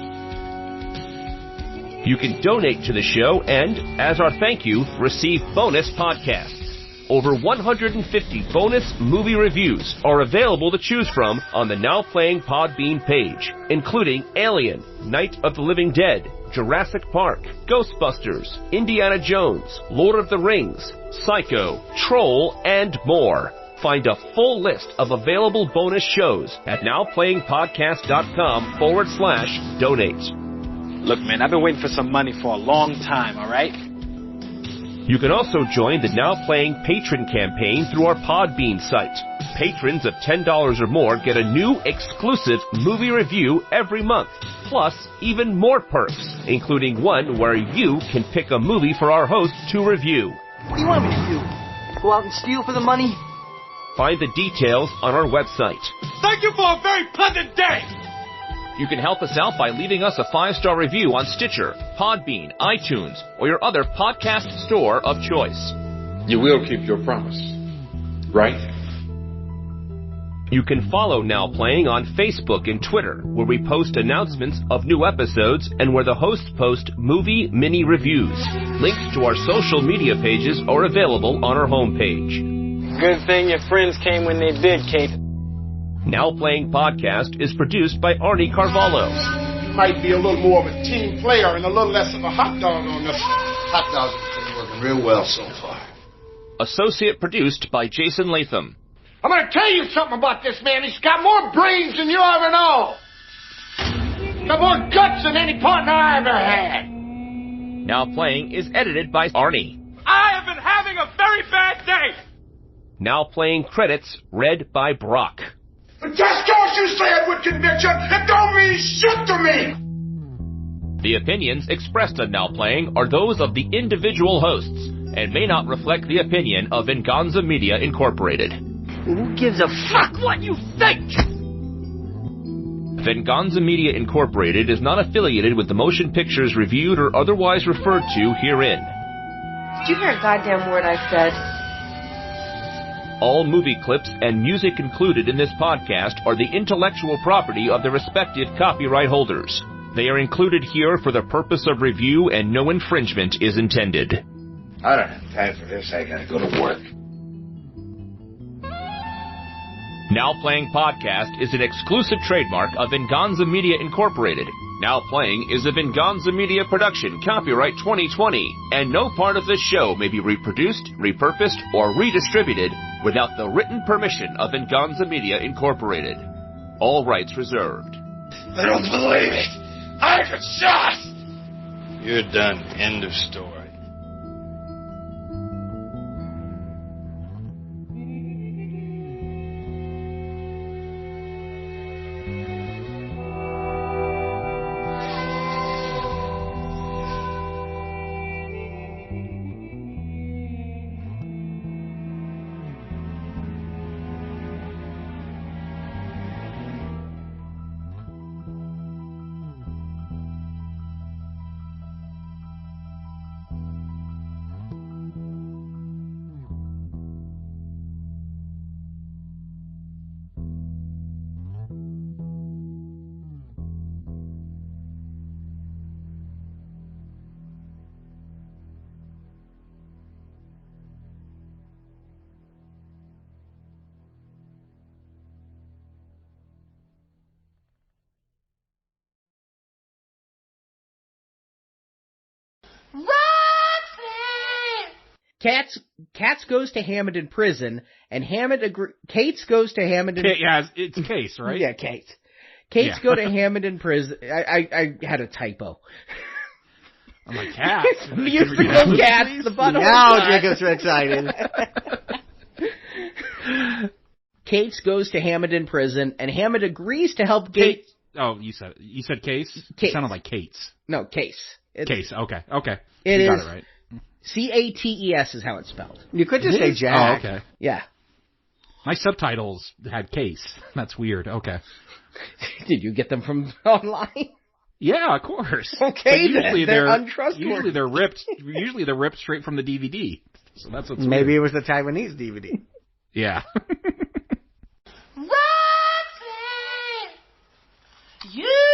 You can donate to the show and, as our thank you, receive bonus podcasts. Over 150 bonus movie reviews are available to choose from on the Now Playing Podbean page, including Alien, Night of the Living Dead, Jurassic Park, Ghostbusters, Indiana Jones, Lord of the Rings, Psycho, Troll, and more. Find a full list of available bonus shows at nowplayingpodcast.com/donate. Look, man, I've been waiting for some money for a long time, all right? You can also join the Now Playing Patron campaign through our Podbean site. Patrons of $10 or more get a new exclusive movie review every month, plus even more perks, including one where you can pick a movie for our host to review. What do you want me to do? Go out and steal for the money? Find the details on our website. Thank you for a very pleasant day. You can help us out by leaving us a 5-star review on Stitcher, Podbean, iTunes, or your other podcast store of choice. You will keep your promise, right? You can follow Now Playing on Facebook and Twitter, where we post announcements of new episodes and where the hosts post movie mini reviews. Links to our social media pages are available on our homepage. Good thing your friends came when they did, Kate. Now Playing Podcast is produced by Arnie Carvalho. Might be a little more of a team player and a little less of a hot dog on this. Hot dog's been working real well so far. Associate produced by Jason Latham. I'm going to tell you something about this man. He's got more brains than you ever know. Got more guts than any partner I ever had. Now Playing is edited by Arnie. I have been having a very bad day. Now Playing credits read by Brock. But just because you say it with conviction, it don't mean shit to me. The opinions expressed on Now Playing are those of the individual hosts and may not reflect the opinion of Venganza Media Incorporated. Who gives a fuck what you think? Venganza Media Incorporated is not affiliated with the motion pictures reviewed or otherwise referred to herein. Did you hear a goddamn word I said? All movie clips and music included in this podcast are the intellectual property of the respective copyright holders. They are included here for the purpose of review and no infringement is intended. I don't have time for this. I gotta go to work. Now Playing Podcast is an exclusive trademark of Venganza Media Incorporated. Now Playing is a Venganza Media production, copyright 2020, and no part of this show may be reproduced, repurposed, or redistributed without the written permission of Venganza Media Incorporated. All rights reserved. I don't believe it. I got shot. You're done. End of story. Katz goes to Hammond in prison, and Cates goes to Hammond in... Yeah, it's Case, right? Yeah, Cates. Cates go to Hammond in prison. I had a typo. I'm like, Cats. Musical Cats, the butthole. Now Jacob's excited. Cates goes to Hammond in prison, and Hammond agrees to help Cates... Oh, you said Case? Case. It sounded like Cates. No, Case. Case, okay. It you is... got it right. Cates is how it's spelled. You could just say Jack. Oh, okay. Yeah. My subtitles had Case. That's weird. Okay. Did you get them from online? Yeah, of course. Okay, usually they're untrustworthy. Usually they're ripped straight from the DVD. So that's what's Maybe weird. it was the Taiwanese DVD. Yeah. Roxanne, you